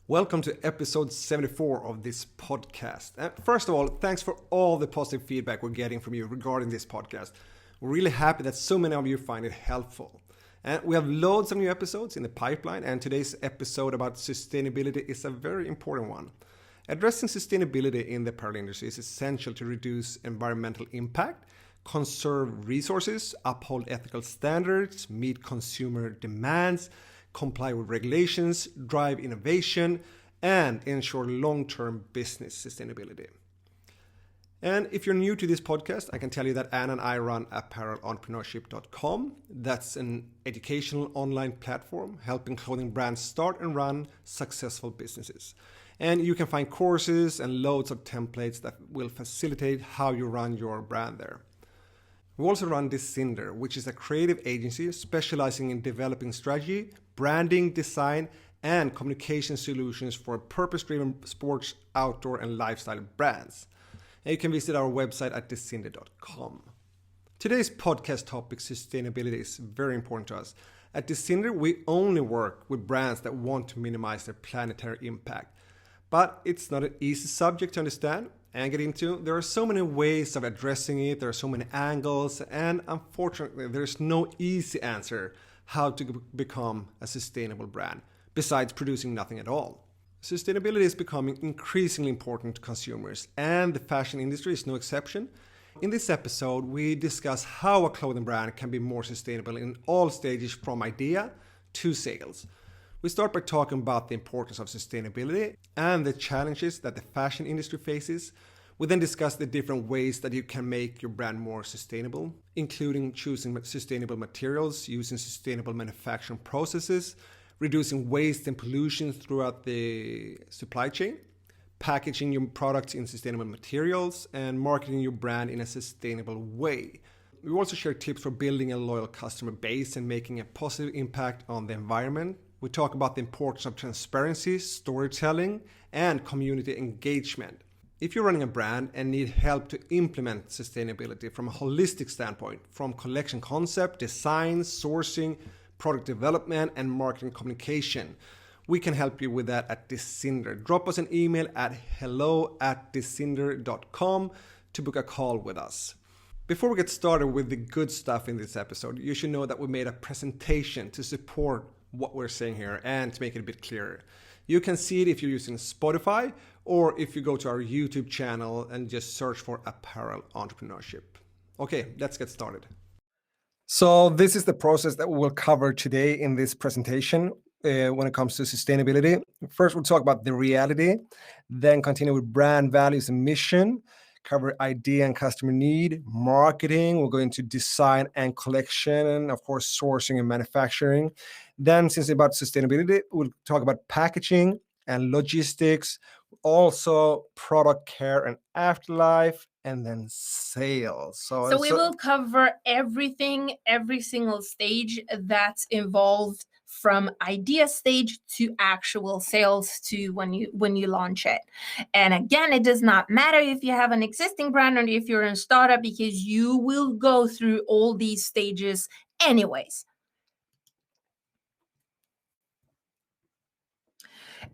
Welcome to episode 74 of this podcast. First of all, thanks for all the positive feedback we're getting from you regarding this podcast. We're really happy that so many of you find it helpful. And we have loads of new episodes in the pipeline, and today's episode about sustainability is a very important one. Addressing sustainability in the apparel industry is essential to reduce environmental impact, conserve resources, uphold ethical standards, meet consumer demands, comply with regulations, drive innovation, and ensure long-term business sustainability. And if you're new to this podcast, I can tell you that Anna and I run apparelentrepreneur.com. That's an educational online platform helping clothing brands start and run successful businesses. And you can find courses and loads of templates that will facilitate how you run your brand there. We also run Descinder, which is a creative agency specializing in developing strategy, branding, design, and communication solutions for purpose-driven sports, outdoor, and lifestyle brands. And you can visit our website at descinder.com. Today's podcast topic, sustainability, is very important to us. At Descinder, we only work with brands that want to minimize their planetary impact. But it's not an easy subject to understand and get into. There are so many ways of addressing it, there are so many angles, and unfortunately there's no easy answer how to become a sustainable brand, besides producing nothing at all. Sustainability is becoming increasingly important to consumers, and the fashion industry is no exception. In this episode, we discuss how a clothing brand can be more sustainable in all stages from idea to sales. We start by talking about the importance of sustainability and the challenges that the fashion industry faces. We then discuss the different ways that you can make your brand more sustainable, including choosing sustainable materials, using sustainable manufacturing processes, reducing waste and pollution throughout the supply chain, packaging your products in sustainable materials, and marketing your brand in a sustainable way. We also share tips for building a loyal customer base and making a positive impact on the environment. We talk about the importance of transparency, storytelling, and community engagement. If you're running a brand and need help to implement sustainability from a holistic standpoint, from collection concept, design, sourcing, product development, and marketing communication, we can help you with that at Descinder. Drop us an email at hello@descinder.com to book a call with us. Before we get started with the good stuff in this episode, you should know that we made a presentation to support what we're saying here and to make it a bit clearer. You can see it if you're using Spotify or if you go to our YouTube channel and just search for Apparel Entrepreneurship. Okay, let's get started. So this is the process that we will cover today in this presentation when it comes to sustainability. First, we'll talk about the reality, then continue with brand values and mission, cover idea and customer need, marketing, we'll go into design and collection, and of course, sourcing and manufacturing. Then, since it's about sustainability, we'll talk about packaging and logistics, also product care and afterlife, and then sales. So we will cover everything, every single stage that's involved from idea stage to actual sales to when you launch it. And again, it does not matter if you have an existing brand or if you're in startup, because you will go through all these stages anyways.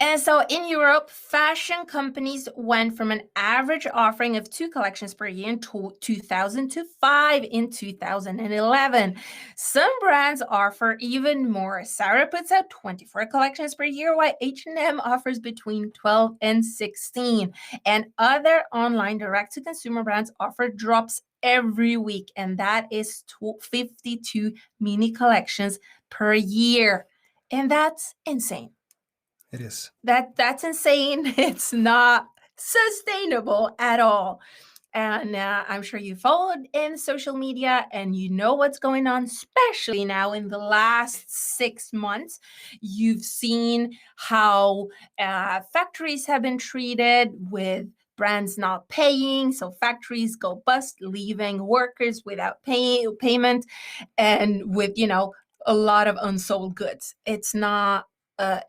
And so in Europe, fashion companies went from an average offering of 2 collections per year in 2000 to 5 in 2011. Some brands offer even more. Zara puts out 24 collections per year, while H&M offers between 12 and 16. And other online direct-to-consumer brands offer drops every week, and that is 52 mini collections per year. And that's insane. It is. That's insane. It's not sustainable at all. And I'm sure you followed in social media and you know what's going on, especially now in the last 6 months. You've seen how factories have been treated with brands not paying. So factories go bust, leaving workers without payment and with, a lot of unsold goods. It's not going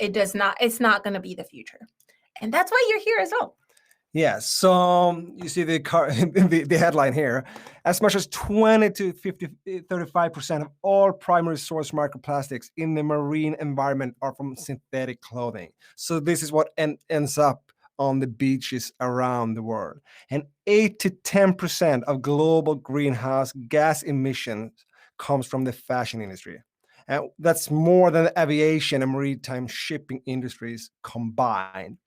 to be the future. And that's why you're here as well. Yeah, so you see the headline here. As much as 20 to 35% of all primary source microplastics in the marine environment are from synthetic clothing. So this is what ends up on the beaches around the world. And 8 to 10% of global greenhouse gas emissions comes from the fashion industry. And that's more than the aviation and maritime shipping industries combined.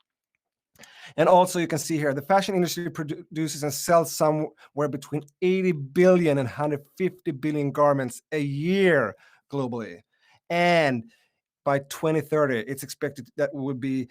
And also, you can see here the fashion industry produces and sells somewhere between 80 billion and 150 billion garments a year globally. And by 2030, it's expected that would be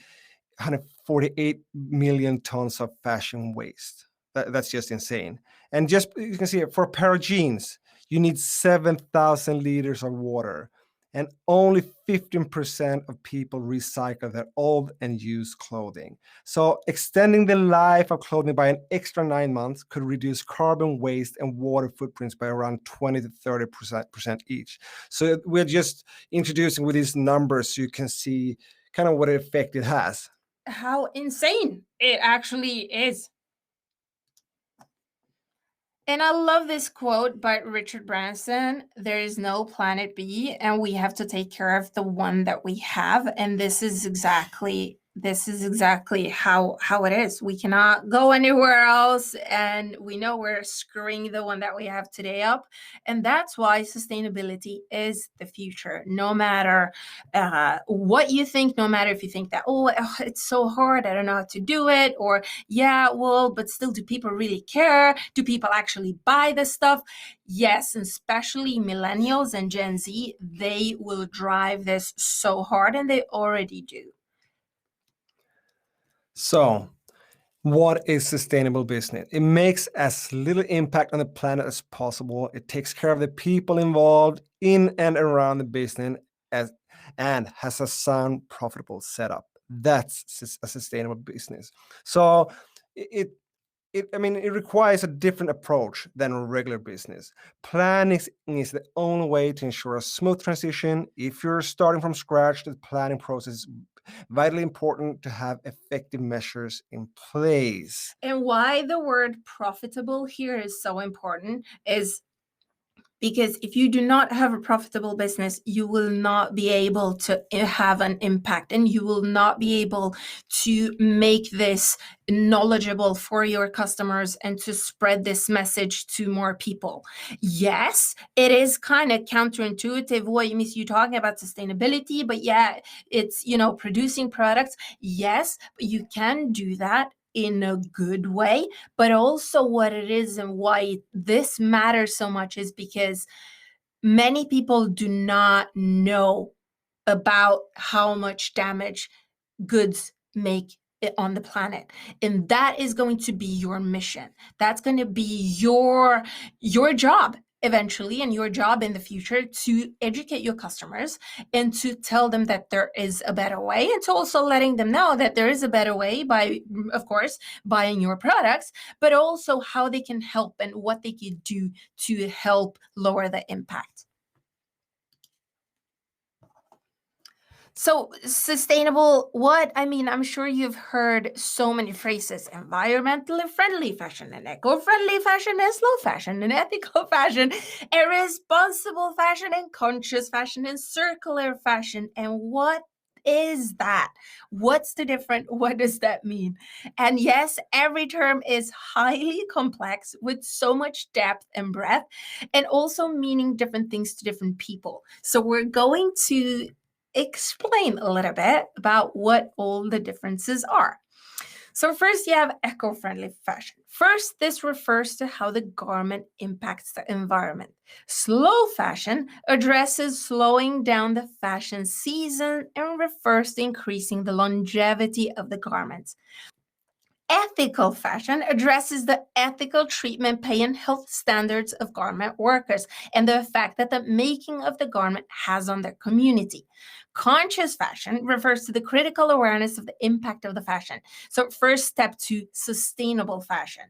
148 million tons of fashion waste. That's just insane. And just you can see it, for a pair of jeans, you need 7,000 liters of water. And only 15% of people recycle their old and used clothing. So extending the life of clothing by an extra 9 months could reduce carbon waste and water footprints by around 20 to 30% each. So we're just introducing with these numbers so you can see kind of what effect it has. How insane it actually is. And I love this quote by Richard Branson: there is no planet B, and we have to take care of the one that we have. And this is exactly how it is. We cannot go anywhere else, and we know we're screwing the one that we have today up. And that's why sustainability is the future. No matter what you think, no matter if you think that, oh, it's so hard, I don't know how to do it, or yeah, well, but still, do people really care? Do people actually buy this stuff? Yes, and especially millennials and Gen Z, they will drive this so hard, and they already do. So, what is sustainable business? It makes as little impact on the planet as possible. It takes care of the people involved in and around the business and has a sound, profitable setup. That's a sustainable business. So it requires a different approach than a regular business. Planning is the only way to ensure a smooth transition. If you're starting from scratch, the planning process is vitally important to have effective measures in place. And why the word profitable here is so important is because if you do not have a profitable business, you will not be able to have an impact, and you will not be able to make this knowledgeable for your customers and to spread this message to more people. Yes, it is kind of counterintuitive what you talking about sustainability, but yeah, it's, producing products. Yes, but you can do that in a good way. But also what it is and why this matters so much is because many people do not know about how much damage goods make on the planet. And that is going to be your mission. That's going to be your job eventually, and your job in the future, to educate your customers and to tell them that there is a better way, and to also letting them know that there is a better way by, of course, buying your products, but also how they can help and what they can do to help lower the impact. So sustainable, I'm sure you've heard so many phrases: environmentally friendly fashion, and eco-friendly fashion, and slow fashion, and ethical fashion, and responsible fashion, and conscious fashion, and circular fashion. And what is that? What's the difference? What does that mean? And yes, every term is highly complex with so much depth and breadth, and also meaning different things to different people. So we're going to explain a little bit about what all the differences are. So first, you have eco-friendly fashion. First, this refers to how the garment impacts the environment. Slow fashion addresses slowing down the fashion season and refers to increasing the longevity of the garments. Ethical fashion addresses the ethical treatment, pay, and health standards of garment workers and the effect that the making of the garment has on their community. Conscious fashion refers to the critical awareness of the impact of the fashion. So, first step to sustainable fashion.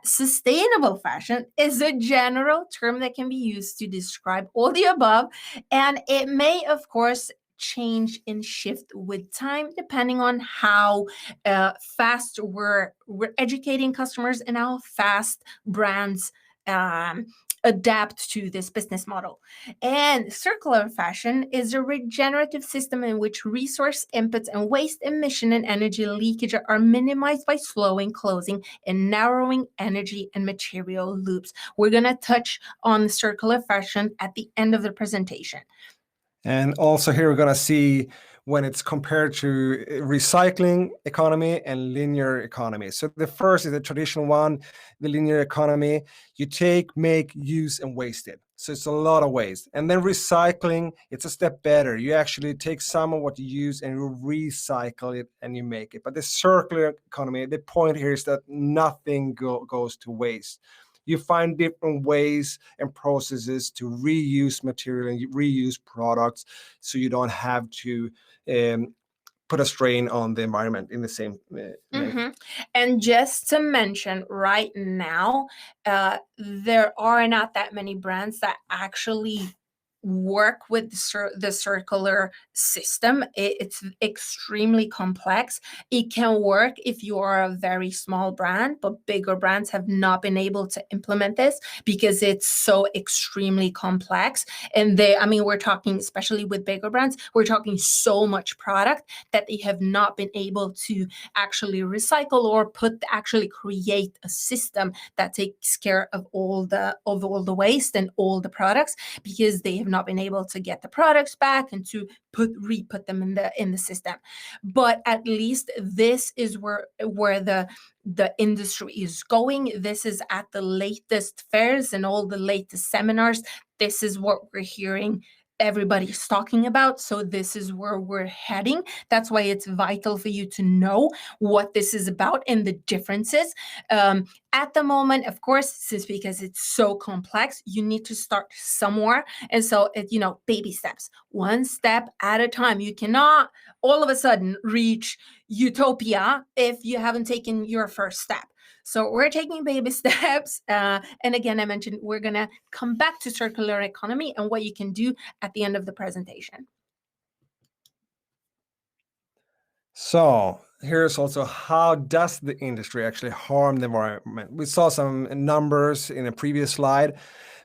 Sustainable fashion is a general term that can be used to describe all the above, and it may, of course, change and shift with time, depending on how fast we're educating customers and how fast brands adapt to this business model. And circular fashion is a regenerative system in which resource inputs and waste emission and energy leakage are minimized by slowing, closing, and narrowing energy and material loops. We're going to touch on circular fashion at the end of the presentation. And also here we're going to see when it's compared to recycling economy and linear economy. So the first is the traditional one, the linear economy. You take, make, use, and waste it. So it's a lot of waste. And then recycling, it's a step better. You actually take some of what you use and you recycle it and you make it. But the circular economy, the point here is that nothing goes to waste. You find different ways and processes to reuse material and reuse products, so you don't have to put a strain on the environment in the same way. And just to mention, right now, there are not that many brands that actually work with the circular system. It's extremely complex. It can work if you are a very small brand, but bigger brands have not been able to implement this because it's so extremely complex. And we're talking, especially with bigger brands, we're talking so much product that they have not been able to actually recycle or actually create a system that takes care of all the waste and all the products, because they have not been able to get the products back and to re-put them in the system. But at least this is where the industry is going. This is at the latest fairs and all the latest seminars. This is what we're hearing everybody's talking about. So this is where we're heading. That's why it's vital for you to know what this is about and the differences. At the moment, of course, since because it's so complex, you need to start somewhere. And so, baby steps, one step at a time. You cannot all of a sudden reach utopia if you haven't taken your first step. So we're taking baby steps. And again, I mentioned we're going to come back to circular economy and what you can do at the end of the presentation. So here's also how does the industry actually harm the environment? We saw some numbers in a previous slide,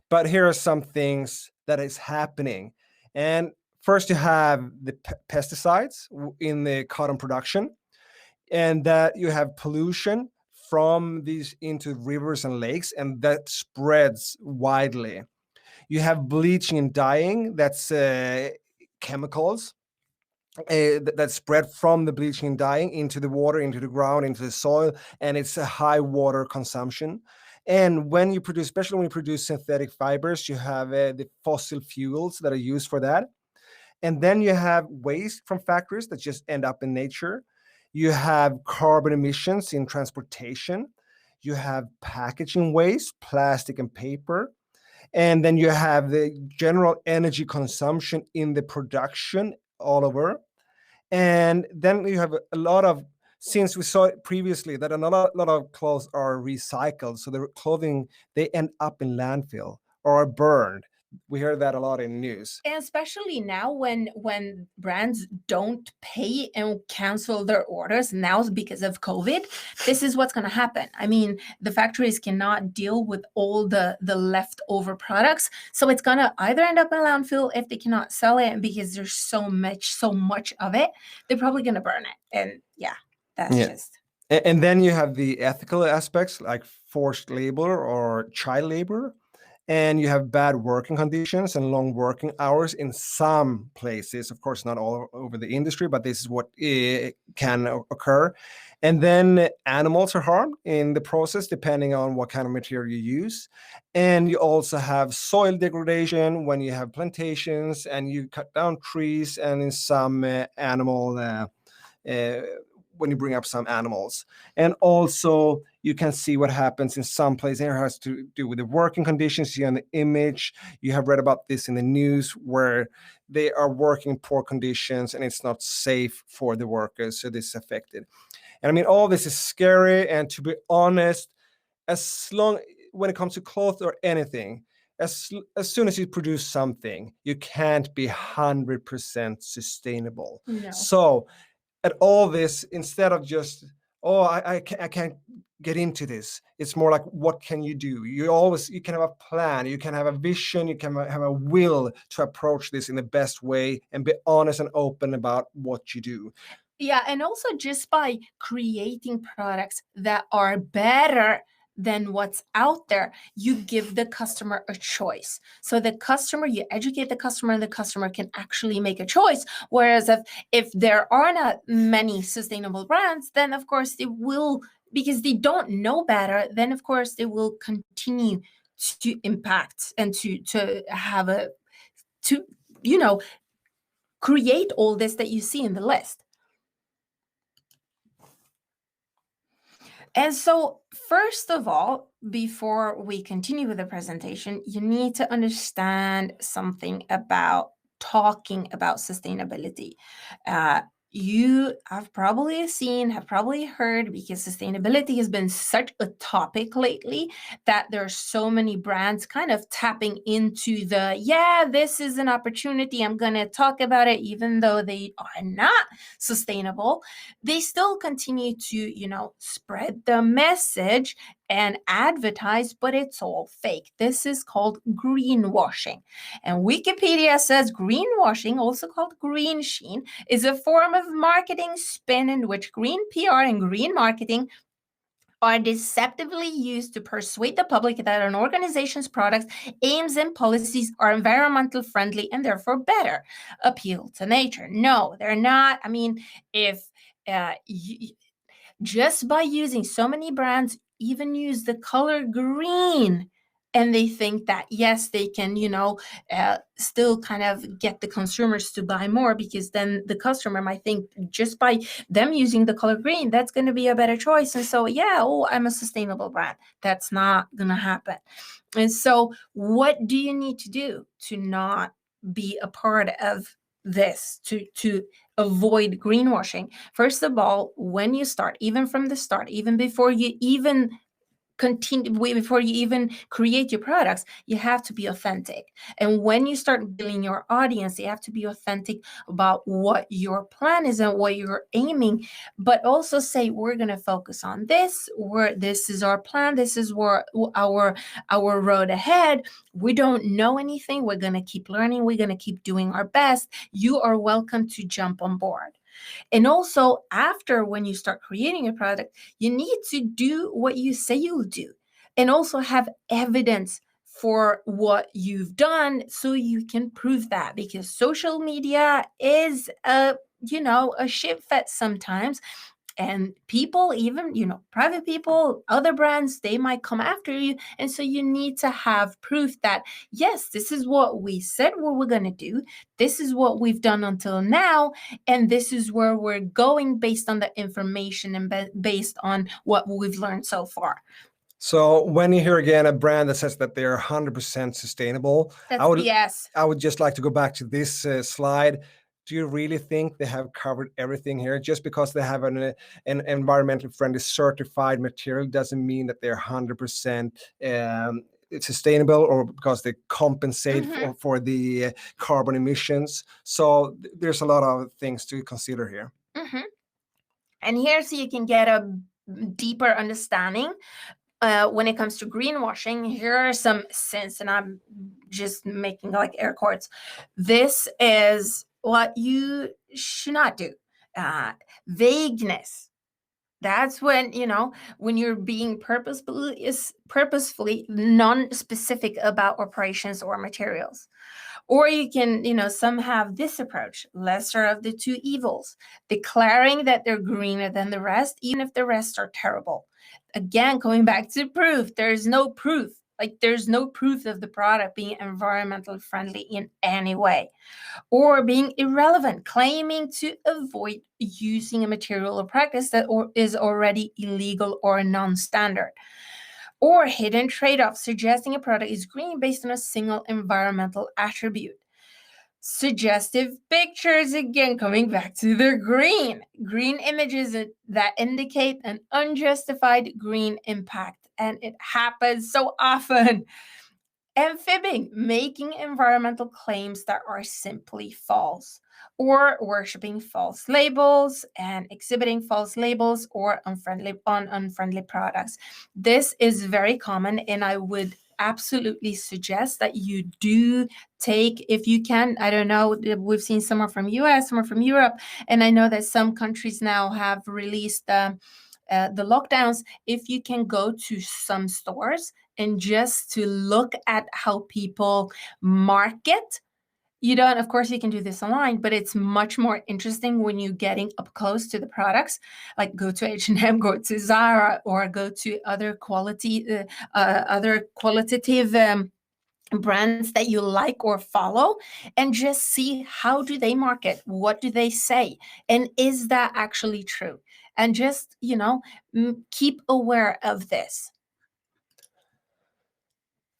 but here are some things that is happening. And first you have the pesticides in the cotton production, and that you have pollution from these into rivers and lakes, and that spreads widely. You have bleaching and dyeing, that's chemicals that spread from the bleaching and dyeing into the water, into the ground, into the soil, and it's a high water consumption. And when you produce, especially when you produce synthetic fibers, you have the fossil fuels that are used for that. And then you have waste from factories that just end up in nature. You have carbon emissions in transportation. You have packaging waste, plastic and paper. And then you have the general energy consumption in the production all over. And then you have a lot of, since we saw it previously that a lot of clothes are recycled, so the clothing, they end up in landfill or are burned. We hear that a lot in news. And especially now when brands don't pay and cancel their orders now because of COVID, this is what's going to happen. The factories cannot deal with all the leftover products. So it's going to either end up in landfill if they cannot sell it, because there's so much of it, they're probably going to burn it. And just. And then you have the ethical aspects like forced labor or child labor. And you have bad working conditions and long working hours in some places. Of course, not all over the industry, but this is what can occur. And then animals are harmed in the process, depending on what kind of material you use. And you also have soil degradation when you have plantations and you cut down trees, and in some when you bring up some animals. And also you can see what happens in some places. It has to do with the working conditions. You see on the image, you have read about this in the news, where they are working in poor conditions and it's not safe for the workers. So this is affected. And all this is scary. And to be honest, when it comes to clothes or anything, as soon as you produce something, you can't be 100% sustainable. No. So at all this, instead of just, oh, I can't get into this, it's more like, what can you do? You can have a plan, you can have a vision, you can have a will to approach this in the best way and be honest and open about what you do. Yeah, and also just by creating products that are better than what's out there, you give the customer a choice. So you educate the customer, and the customer can actually make a choice. Whereas if there are not many sustainable brands, then of course they will, because they don't know better, then of course they will continue to impact and to have to create all this that you see in the list. And so, first of all, before we continue with the presentation, you need to understand something about talking about sustainability. You have probably heard, because sustainability has been such a topic lately, that there are so many brands kind of tapping into this is an opportunity, I'm going to talk about it, even though they are not sustainable. They still continue to, spread the message and advertise, but it's all fake. This is called greenwashing. And Wikipedia says greenwashing, also called green sheen, is a form of marketing spin in which green PR and green marketing are deceptively used to persuade the public that an organization's products, aims, and policies are environmental friendly and therefore better appeal to nature. No, they're not. I mean, if just by using, so many brands even use the color green, and they think that, yes, they can, still kind of get the consumers to buy more, because then the customer might think, just by them using the color green, that's going to be a better choice. And so, I'm a sustainable brand. That's not going to happen. And so what do you need to do to not be a part of this, to avoid greenwashing? First of all, when you start, even from the start, even before you even before you even create your products, you have to be authentic. And when you start building your audience, you have to be authentic about what your plan is and what you're aiming, but also say, we're going to focus on this, this is our plan, this is where our road ahead. We don't know anything, we're going to keep learning, we're going to keep doing our best. You are welcome to jump on board. And also, after, when you start creating a product, you need to do what you say you'll do, and also have evidence for what you've done, so you can prove that, because social media is a shit fest sometimes. And people, even, private people, other brands, they might come after you. And so you need to have proof that, yes, this is what we said what we're going to do. This is what we've done until now. And this is where we're going, based on the information and based on what we've learned so far. So when you hear again a brand that says that they're 100% sustainable, that's BS. I would just like to go back to this slide. Do you really think they have covered everything here? Just because they have an environmentally friendly certified material doesn't mean that they're 100% sustainable, or because they compensate for the carbon emissions. So there's a lot of things to consider here. And here, so you can get a deeper understanding when it comes to greenwashing. Here are some sins, and I'm just making like air quotes. This is what you should not do. Vagueness. That's when you're being purposefully non-specific about operations or materials. Or you can, some have this approach, lesser of the two evils, declaring that they're greener than the rest, even if the rest are terrible. Again, going back to proof, there's no proof. There's no proof of the product being environmentally friendly in any way. Or being irrelevant, claiming to avoid using a material or practice that is already illegal or non-standard. Or hidden trade-offs, suggesting a product is green based on a single environmental attribute. Suggestive pictures, again, coming back to the green images that indicate an unjustified green impact. And it happens so often. And fibbing, making environmental claims that are simply false, or worshiping false labels and exhibiting false labels or unfriendly products. This is very common, and I would absolutely suggest that you do take, if you can, I don't know, we've seen some are from US, some are from Europe, and I know that some countries now have released the lockdowns. If you can go to some stores and just to look at how people market, you don't, of course you can do this online, but it's much more interesting when you're getting up close to the products. Like go to H&M, go to Zara, or go to other other qualitative brands that you like or follow, and just see how do they market, what do they say, and is that actually true? And just, keep aware of this.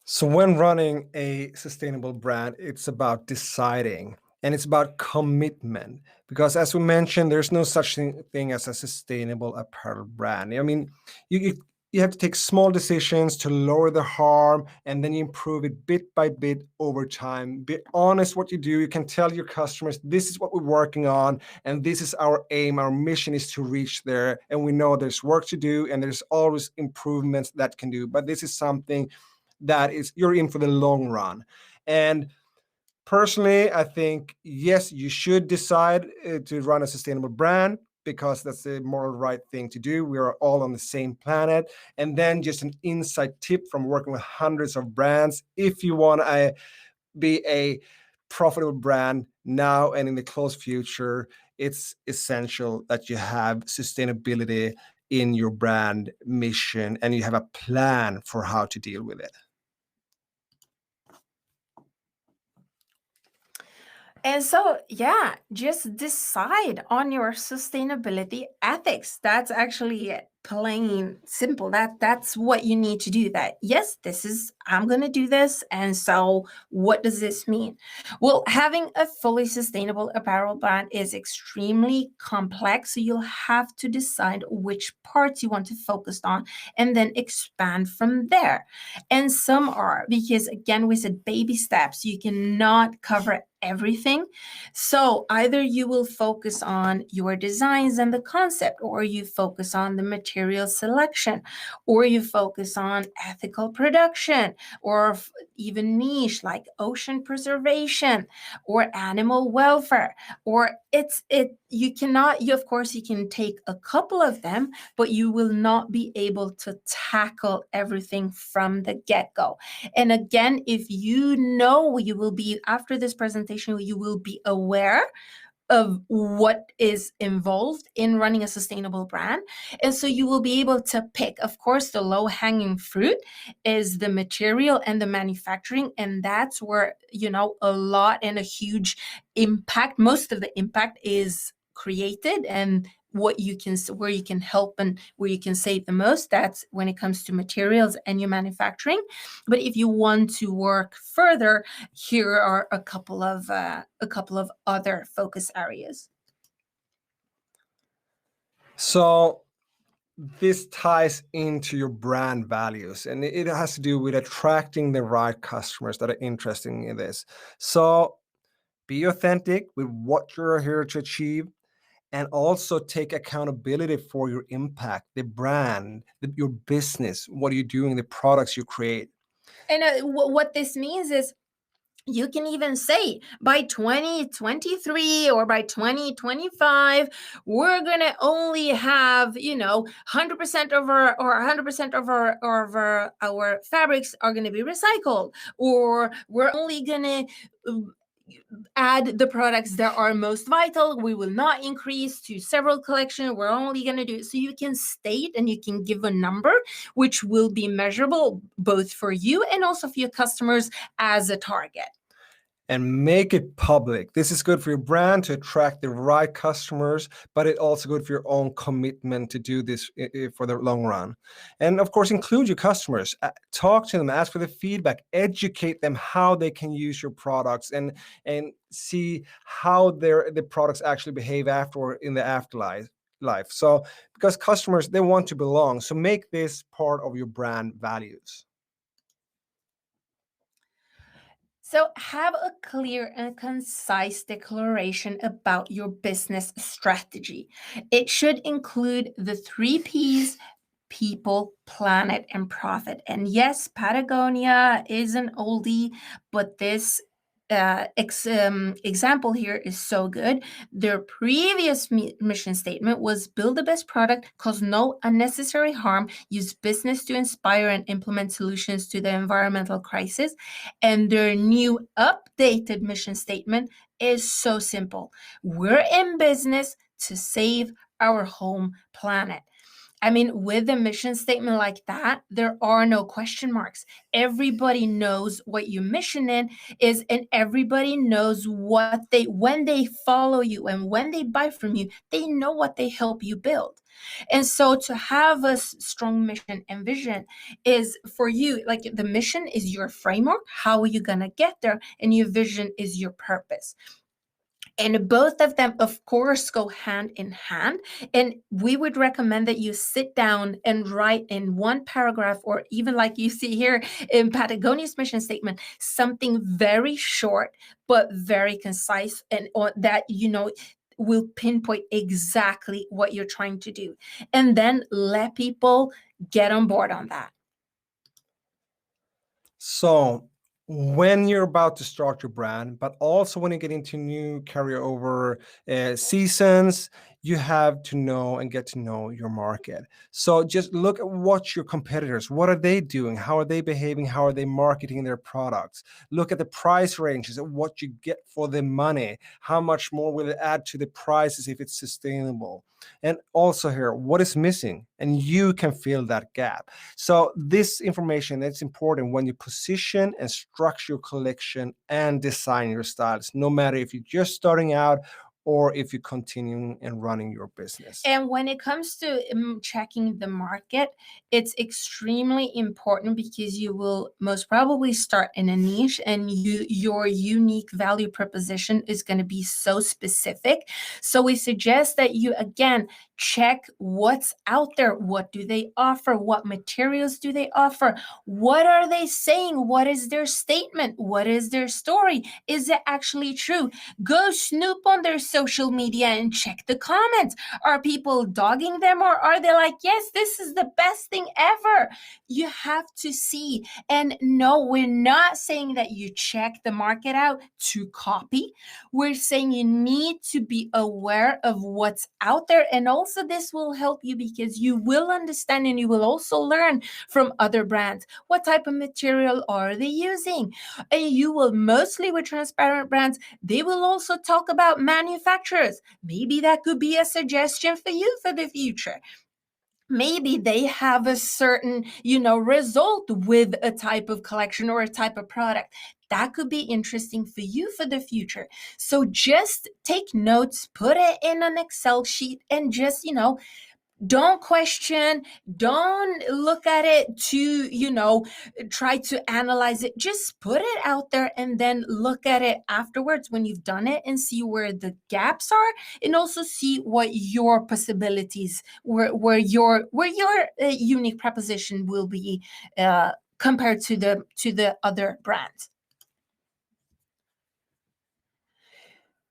So when running a sustainable brand, it's about deciding and it's about commitment. Because as we mentioned, there's no such thing as a sustainable apparel brand. I mean, you have to take small decisions to lower the harm, and then you improve it bit by bit over time. Be honest what you do. You can tell your customers, this is what we're working on, and this is our aim. Our mission is to reach there. And we know there's work to do, and there's always improvements that can do. But this is something that is, you're in for the long run. And personally, I think, yes, you should decide to run a sustainable brand, because that's the moral right thing to do. We are all on the same planet. And then just an inside tip from working with hundreds of brands: if you want to be a profitable brand now and in the close future, it's essential that you have sustainability in your brand mission and you have a plan for how to deal with it. And so, yeah, just decide on your sustainability ethics. That's actually plain simple. That's what you need to do. That, yes, this is, I'm going to do this. And so what does this mean? Well, having a fully sustainable apparel brand is extremely complex. So you'll have to decide which parts you want to focus on and then expand from there. And some are, because again, we said baby steps. You cannot cover everything. So either you will focus on your designs and the concept, or you focus on the material selection, or you focus on ethical production, or even niche like ocean preservation or animal welfare. Or you cannot, of course you can take a couple of them, but you will not be able to tackle everything from the get-go. And again, if you know, you will be, after this presentation, you will be aware of what is involved in running a sustainable brand. And so you will be able to pick. Of course, the low-hanging fruit is the material and the manufacturing. And that's where, a lot and a huge impact, most of the impact is created, and where you can help and where you can save the most, that's when it comes to materials and your manufacturing. But if you want to work further, here are a couple of other focus areas. So this ties into your brand values, and it has to do with attracting the right customers that are interested in this. So be authentic with what you're here to achieve, and also take accountability for your impact, the brand, your business, what are you doing, the products you create. And what this means is, you can even say by 2023 or by 2025, we're going to only have, 100% of our fabrics are going to be recycled, or we're only going to add the products that are most vital. We will not increase to several collections. We're only going to do it. So you can state and you can give a number, which will be measurable both for you and also for your customers as a target. And make it public. This is good for your brand to attract the right customers, but it's also good for your own commitment to do this for the long run. And of course, include your customers. Talk to them, ask for the feedback, educate them how they can use your products, and see how the products actually behave afterward in the afterlife. So because customers, they want to belong. So make this part of your brand values. So have a clear and concise declaration about your business strategy. It should include the 3 P's: people, planet, and profit. And yes, Patagonia is an oldie, but this example here is so good. Their previous mission statement was build the best product, cause no unnecessary harm, use business to inspire and implement solutions to the environmental crisis. And their new updated mission statement is so simple. We're in business to save our home planet. I mean, with a mission statement like that, there are no question marks. Everybody knows what your mission is, and everybody knows what when they follow you and when they buy from you, they know what they help you build. And so to have a strong mission and vision is for you, like the mission is your framework. How are you going to get there? And your vision is your purpose. And both of them, of course, go hand in hand. And we would recommend that you sit down and write in one paragraph, or even like you see here in Patagonia's mission statement, something very short, but very concise, and that, will pinpoint exactly what you're trying to do. And then let people get on board on that. So when you're about to start your brand, but also when you get into new carryover seasons, you have to know and get to know your market. So just look at what your competitors, what are they doing? How are they behaving? How are they marketing their products? Look at the price ranges and what you get for the money. How much more will it add to the prices if it's sustainable? And also here, what is missing? And you can fill that gap. So this information, that's important when you position and structure your collection and design your styles, no matter if you're just starting out or if you're continuing and running your business. And when it comes to checking the market, it's extremely important because you will most probably start in a niche, and your unique value proposition is going to be so specific. So we suggest that you, again, check what's out there. What do they offer? What materials do they offer? What are they saying? What is their statement? What is their story? Is it actually true? Go snoop on their social media and check the comments. Are people dogging them, or are they like, yes, this is the best thing ever? You have to see. And no, we're not saying that you check the market out to copy. We're saying you need to be aware of what's out there. And also this will help you because you will understand, and you will also learn from other brands. What type of material are they using? And you will, mostly with transparent brands, they will also talk about manufacturers. Maybe that could be a suggestion for you for the future. Maybe they have a certain, result with a type of collection or a type of product. That could be interesting for you for the future. So just take notes, put it in an Excel sheet, and just, don't question, don't look at it to, try to analyze it. Just put it out there and then look at it afterwards when you've done it and see where the gaps are, and also see what your possibilities, where your unique proposition will be compared to the other brands.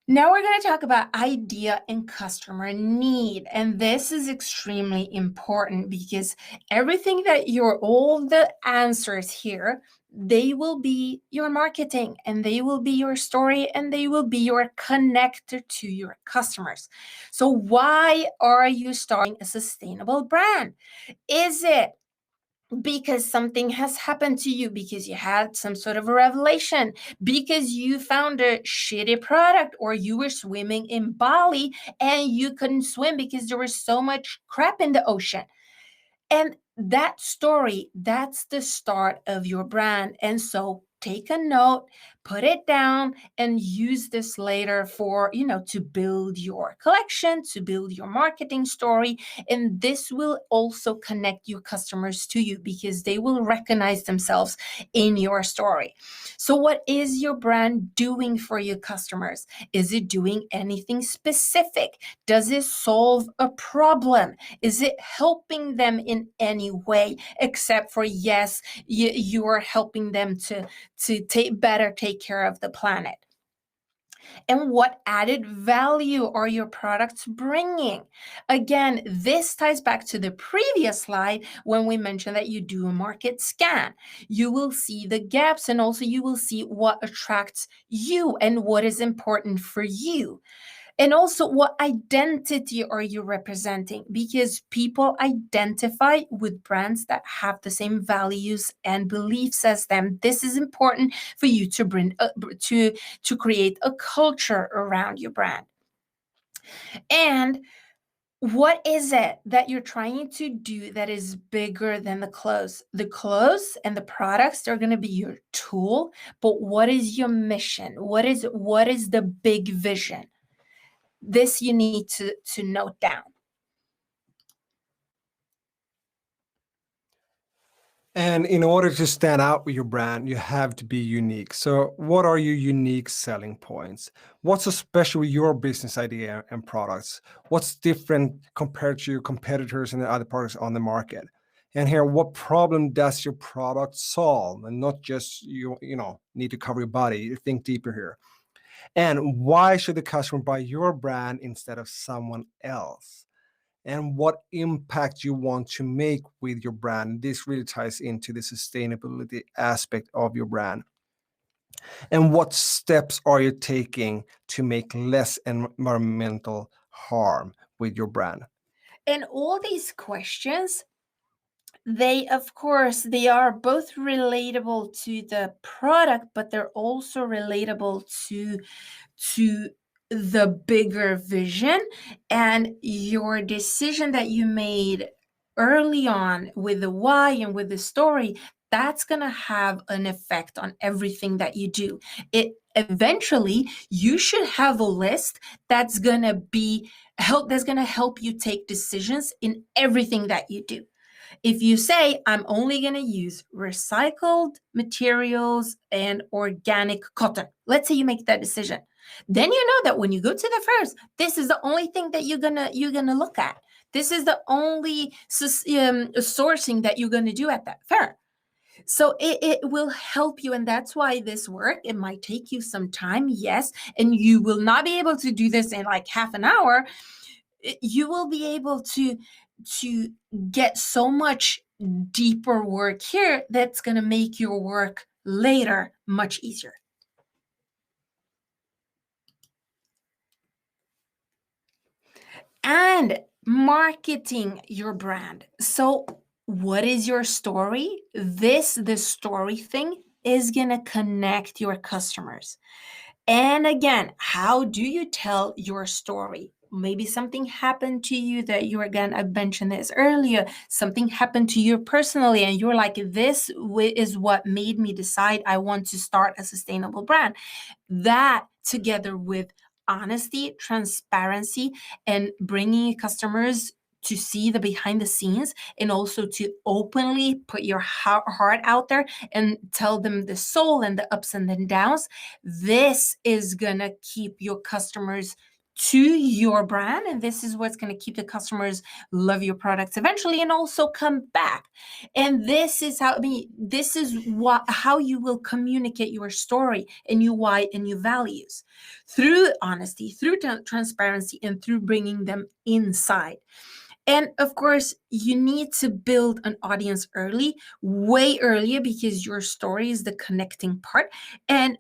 Now we're going to talk about idea and customer need. And this is extremely important because everything that all the answers here, they will be your marketing, and they will be your story, and they will be your connector to your customers. So why are you starting a sustainable brand? Is it because something has happened to you, because you had some sort of a revelation, because you found a shitty product, or you were swimming in Bali and you couldn't swim because there was so much crap in the ocean? And that story, that's the start of your brand. And so take a note, put it down, and use this later for, to build your collection, to build your marketing story. And this will also connect your customers to you because they will recognize themselves in your story. So what is your brand doing for your customers? Is it doing anything specific? Does it solve a problem? Is it helping them in any way, except for, yes, you are helping them to better take take care of the planet? And what added value are your products bringing? Again, this ties back to the previous slide when we mentioned that you do a market scan. You will see the gaps, and also you will see what attracts you and what is important for you. And also, what identity are you representing? Because people identify with brands that have the same values and beliefs as them. This is important for you to bring to create a culture around your brand. And what is it that you're trying to do that is bigger than the clothes? The clothes and the products are going to be your tool, but what is your mission? What is the big vision? This you need to note down. And in order to stand out with your brand, you have to be unique. So what are your unique selling points? What's so special with your business idea and products? What's different compared to your competitors and the other products on the market? And here, what problem does your product solve? And not just need to cover your body. Think deeper here. And why should the customer buy your brand instead of someone else? And what impact you want to make with your brand. This really ties into the sustainability aspect of your brand. And what steps are you taking to make less environmental harm with your brand? And all these questions, they are both relatable to the product, but they're also relatable to the bigger vision and your decision that you made early on with the why and with the story. That's going to have an effect on everything that you do. It eventually, you should have a list that's going to help you take decisions in everything that you do. If you say, I'm only going to use recycled materials and organic cotton, let's say you make that decision, then you know that when you go to the fairs, this is the only thing that you're gonna look at. This is the only sourcing that you're gonna do at that fair. So it will help you, and that's why this work, it might take you some time, yes, and you will not be able to do this in like half an hour. You will be able to get so much deeper work here that's going to make your work later much easier. And marketing your brand. So what is your story? The story thing is going to connect your customers. And again, how do you tell your story? Maybe something happened to you that I mentioned this earlier. Something happened to you personally, and you're like, this is what made me decide I want to start a sustainable brand. That together with honesty, transparency, and bringing customers to see the behind the scenes, and also to openly put your heart out there and tell them the soul and the ups and the downs. This is gonna keep your customers to your brand, and this is what's going to keep the customers love your products eventually and also come back. And this is how you will communicate your story and your why and your values, through honesty, through transparency, and through bringing them inside. And of course, you need to build an audience way earlier, because your story is the connecting part. And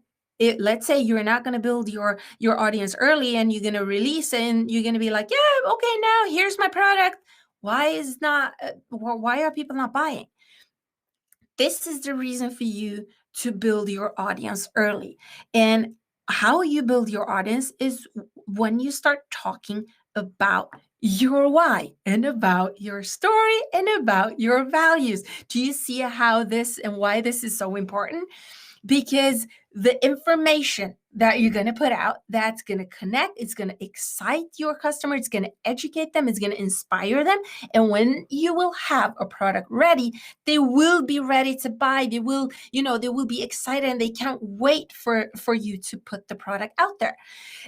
let's say you're not going to build your audience early, and you're going to release and you're going to be like, yeah, okay, now here's my product. Why are people not buying? This is the reason for you to build your audience early. And how you build your audience is when you start talking about your why and about your story and about your values. Do you see how this and why this is so important? Because the information that you're going to put out, that's going to connect, it's going to excite your customer, it's going to educate them, it's going to inspire them. And when you will have a product ready, they will be ready to buy. They will be excited, and they can't wait for you to put the product out there.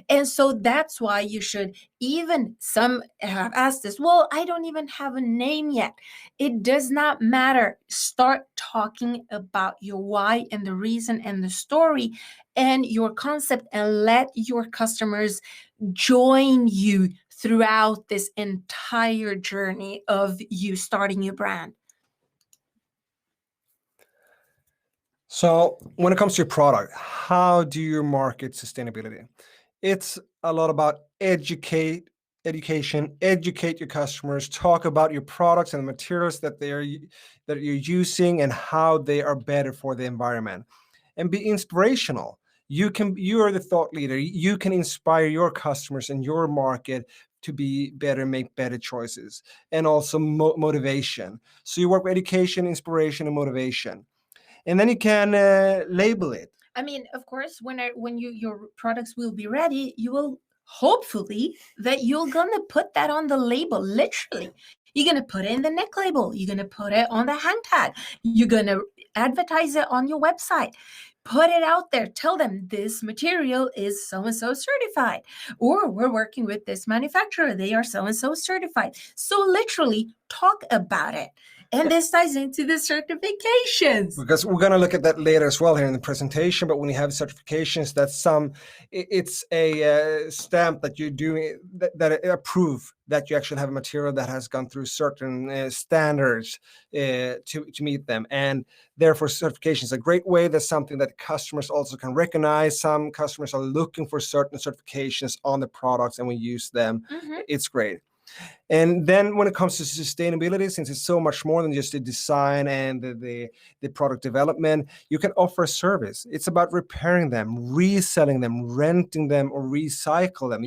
And so that's why you should, even some have asked this, well, I don't even have a name yet. It does not matter. Start talking about your why and the reason and the story story and your concept, and let your customers join you throughout this entire journey of you starting your brand. So when it comes to your product, how do you market sustainability? It's a lot about education, educate your customers, talk about your products and the materials that that you're using and how they are better for the environment, and be inspirational. You are the thought leader. You can inspire your customers and your market to be better, make better choices, and also motivation. So you work with education, inspiration, and motivation, and then you can label it. I mean, of course, when your products will be ready, you will hopefully that you're gonna put that on the label. Literally, you're gonna put it in the neck label. You're gonna put it on the hang tag. You're gonna advertise it on your website. Put it out there. Tell them this material is so and so certified, or we're working with this manufacturer. They are so and so certified. So literally, talk about it. And this ties into the certifications. Because we're going to look at that later as well here in the presentation. But when you have certifications, it's a stamp that you're doing, that a proof that you actually have a material that has gone through certain standards to meet them. And therefore, certification is a great way. That's something that customers also can recognize. Some customers are looking for certain certifications on the products, and we use them. Mm-hmm. It's great. And then when it comes to sustainability, since it's so much more than just the design and the product development, you can offer a service. It's about repairing them, reselling them, renting them, or recycle them.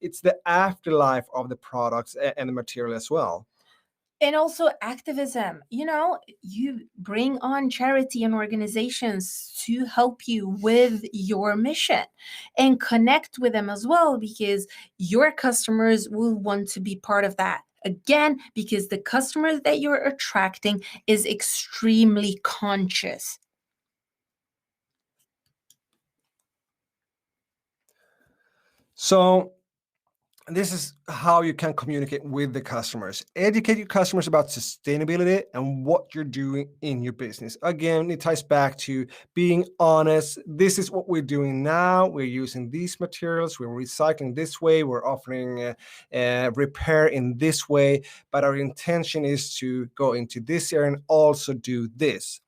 It's the afterlife of the products and the material as well. And also activism. You bring on charity and organizations to help you with your mission, and connect with them as well, because your customers will want to be part of that. Again, because the customers that you're attracting is extremely conscious. So this is how you can communicate with the customers. Educate your customers about sustainability and what you're doing in your business. Again, it ties back to being honest. This is what we're doing now. We're using these materials. We're recycling this way. We're offering repair in this way. But our intention is to go into this area and also do this.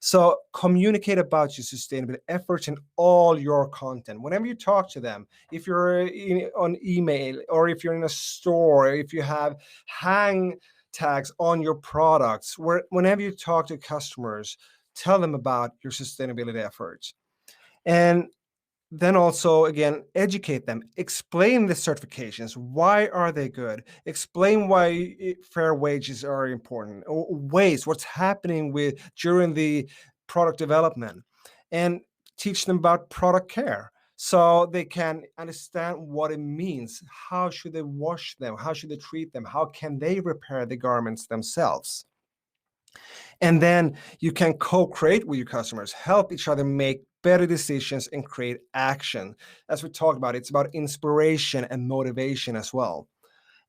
So communicate about your sustainability efforts in all your content. Whenever you talk to them, if you're on email, or if you're in a store, if you have hang tags on your products, whenever you talk to customers, tell them about your sustainability efforts. And then also, again, educate them. Explain the certifications. Why are they good? Explain why fair wages are important. Or ways, what's happening during the product development. And teach them about product care, so they can understand what it means. How should they wash them? How should they treat them? How can they repair the garments themselves? And then you can co-create with your customers, help each other make better decisions and create action. As we talked about, it's about inspiration and motivation as well.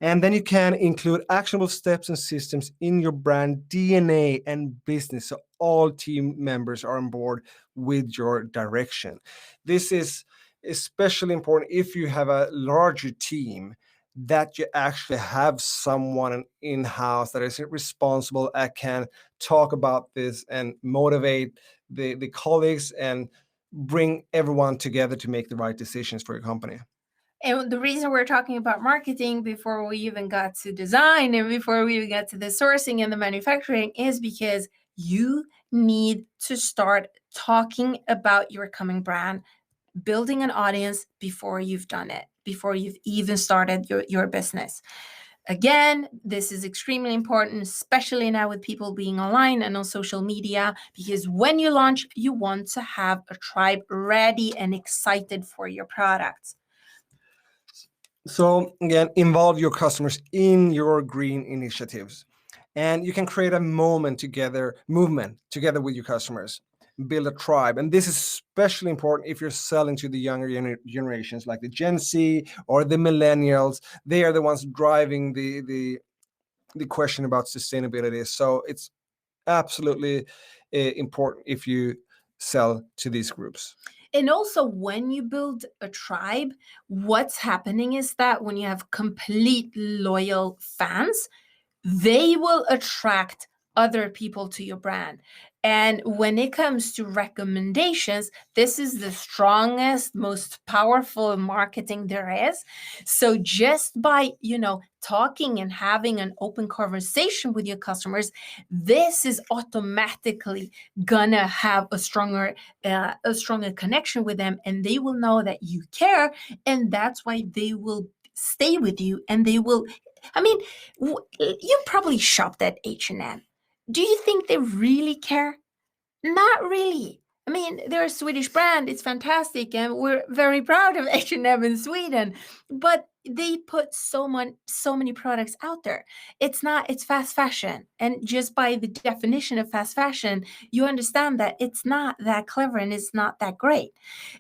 And then you can include actionable steps and systems in your brand DNA and business, so all team members are on board with your direction. This is especially important if you have a larger team, that you actually have someone in-house that is responsible and can talk about this and motivate the colleagues and bring everyone together to make the right decisions for your company. And the reason we're talking about marketing before we even got to design and before we even got to the sourcing and the manufacturing is because you need to start talking about your coming brand, building an audience before you've done it, before you've even started your business. Again, this is extremely important, especially now with people being online and on social media, because when you launch, you want to have a tribe ready and excited for your products. So again, involve your customers in your green initiatives, and you can create a movement together with your customers. Build a tribe, and this is especially important if you're selling to the younger generations, like the Gen Z or the millennials. They are the ones driving the question about sustainability. So it's absolutely important if you sell to these groups. And also, when you build a tribe, what's happening is that when you have complete loyal fans, they will attract other people to your brand. And when it comes to recommendations, this is the strongest, most powerful marketing there is. So just by, talking and having an open conversation with your customers, this is automatically gonna have a stronger connection with them, and they will know that you care, and that's why they will stay with you, and they will. I mean, you probably shopped at H&M. Do you think they really care? Not really. I mean, they're a Swedish brand. It's fantastic, and we're very proud of H&M in Sweden. But they put so many products out there. It's fast fashion, and just by the definition of fast fashion, you understand that it's not that clever and it's not that great.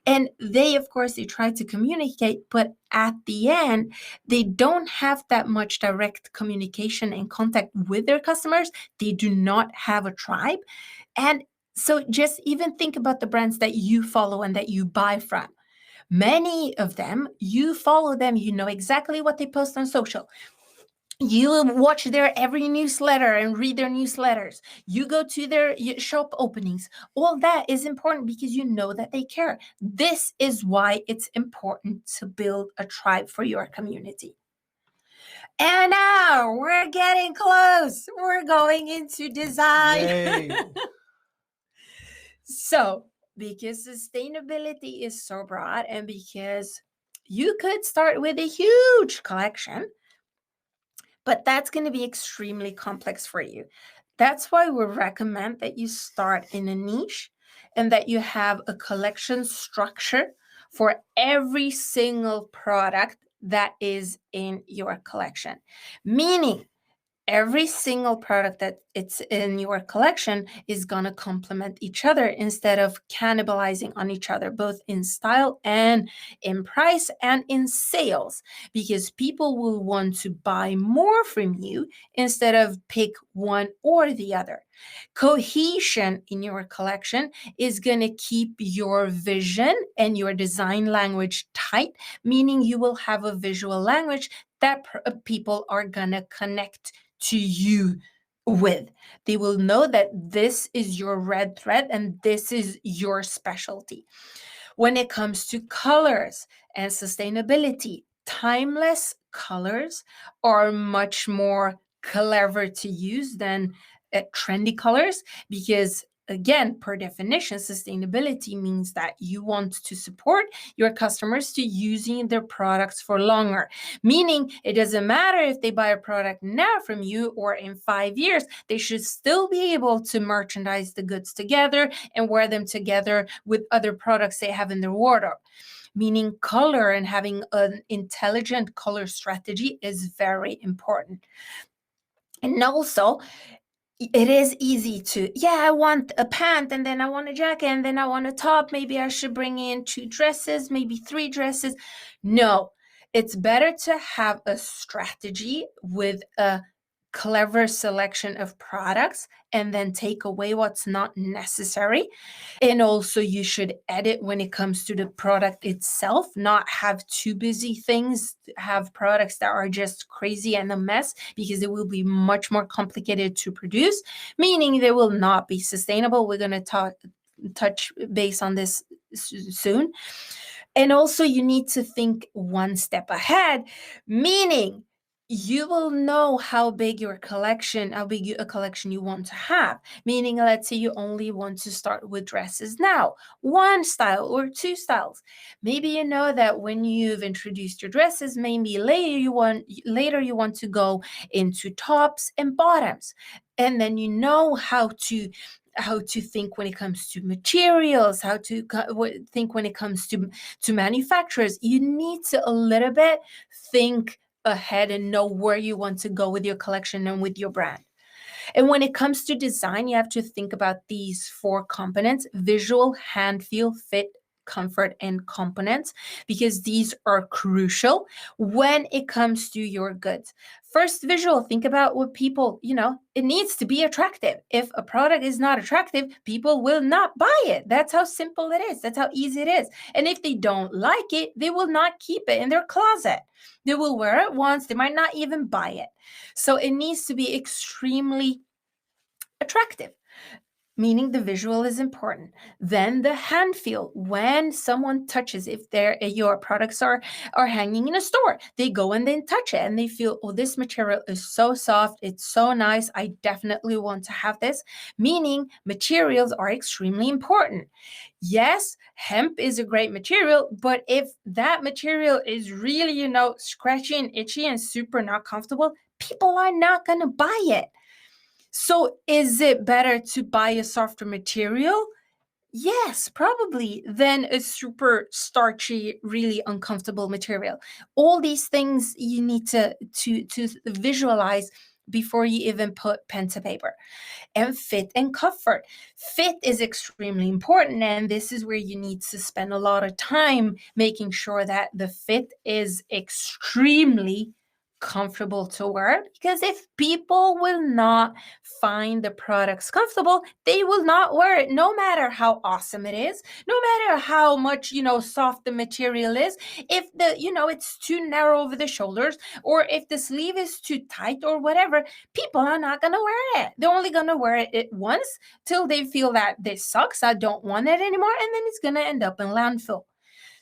And they, of course, they try to communicate, but at the end, they don't have that much direct communication and contact with their customers. They do not have a tribe, and so just even think about the brands that you follow and that you buy from. Many of them, you follow them, you know exactly what they post on social. You watch their every newsletter and read their newsletters. You go to their shop openings. All that is important because you know that they care. This is why it's important to build a tribe for your community. And now we're getting close. We're going into design. So, because sustainability is so broad, and because you could start with a huge collection, but that's going to be extremely complex for you. That's why we recommend that you start in a niche and that you have a collection structure for every single product that is in your collection. Meaning, every single product that it's in your collection is going to complement each other instead of cannibalizing on each other, both in style and in price and in sales, because people will want to buy more from you instead of pick one or the other. Cohesion in your collection is going to keep your vision and your design language tight, meaning you will have a visual language that people are going to connect to you with. They will know that this is your red thread and this is your specialty. When it comes to colors and sustainability, timeless colors are much more clever to use than trendy colors, because again, per definition, sustainability means that you want to support your customers to using their products for longer. Meaning, it doesn't matter if they buy a product now from you or in 5 years, they should still be able to merchandise the goods together and wear them together with other products they have in their wardrobe. Meaning, color and having an intelligent color strategy is very important. And also, it is easy to, I want a pant, and then I want a jacket, and then I want a top. Maybe I should bring in 2 dresses, maybe 3 dresses. No, it's better to have a strategy with a clever selection of products and then take away what's not necessary. And also, you should edit when it comes to the product itself, not have too busy things, have products that are just crazy and a mess, because it will be much more complicated to produce, meaning they will not be sustainable. We're going to touch base on this soon. And also, you need to think one step ahead, meaning you will know how big a collection you want to have. Meaning, let's say you only want to start with dresses now, 1 style or 2 styles. Maybe you know that when you've introduced your dresses, maybe later you want to go into tops and bottoms. And then you know how to think when it comes to materials, how to think when it comes to manufacturers. You need to a little bit think ahead and know where you want to go with your collection and with your brand. And when it comes to design, you have to think about these 4 components: visual, hand feel, fit, comfort, and components, because these are crucial when it comes to your goods. First, visual. Think about what people, it needs to be attractive. If a product is not attractive, people will not buy it. That's how simple it is. That's how easy it is. And if they don't like it, they will not keep it in their closet. They will wear it once. They might not even buy it. So it needs to be extremely attractive, meaning the visual is important. Then the hand feel. When someone touches, if your products are hanging in a store, they go and then touch it and they feel, oh, this material is so soft, it's so nice, I definitely want to have this. Meaning materials are extremely important. Yes, hemp is a great material, but if that material is really, scratchy and itchy and super not comfortable, people are not going to buy it. So is it better to buy a softer material? Yes, probably, than a super starchy, really uncomfortable material. All these things you need to visualize before you even put pen to paper. And fit and comfort. Fit is extremely important, and this is where you need to spend a lot of time making sure that the fit is extremely comfortable to wear, because if people will not find the products comfortable, they will not wear it, no matter how awesome it is, no matter how much soft the material is. If it's too narrow over the shoulders, or if the sleeve is too tight or whatever, people are not going to wear it. They're only going to wear it once till they feel that this sucks, I don't want it anymore, and then it's going to end up in landfill.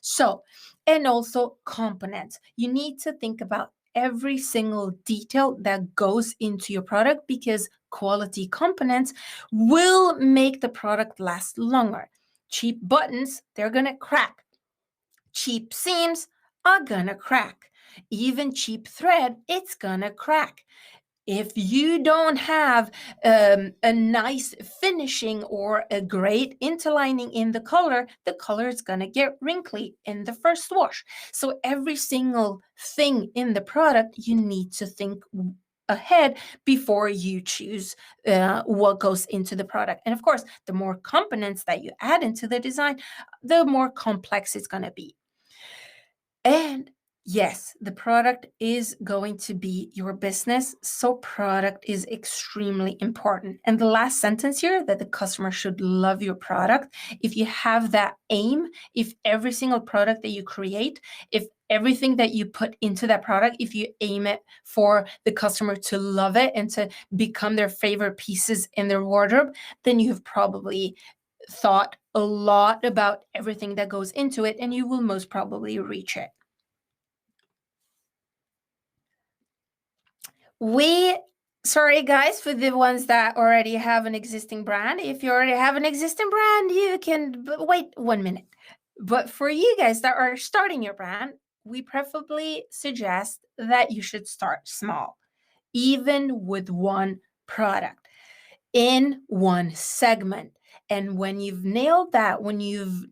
So, and also components. You need to think about every single detail that goes into your product, because quality components will make the product last longer. Cheap buttons, they're going to crack. Cheap seams are going to crack. Even cheap thread, it's going to crack. If you don't have a nice finishing or a great interlining in the color is going to get wrinkly in the first wash. So every single thing in the product, you need to think ahead before you choose what goes into the product. And of course, the more components that you add into the design, the more complex it's going to be. And yes, the product is going to be your business, so product is extremely important. And the last sentence here, that the customer should love your product. If you have that aim, if every single product that you create, if everything that you put into that product, if you aim it for the customer to love it and to become their favorite pieces in their wardrobe, then you've probably thought a lot about everything that goes into it, and you will most probably reach it. Sorry guys, for the ones that already have an existing brand. If you already have an existing brand, you can wait 1 minute. But for you guys that are starting your brand, we preferably suggest that you should start small, even with one product in one segment. And when you've nailed that, when you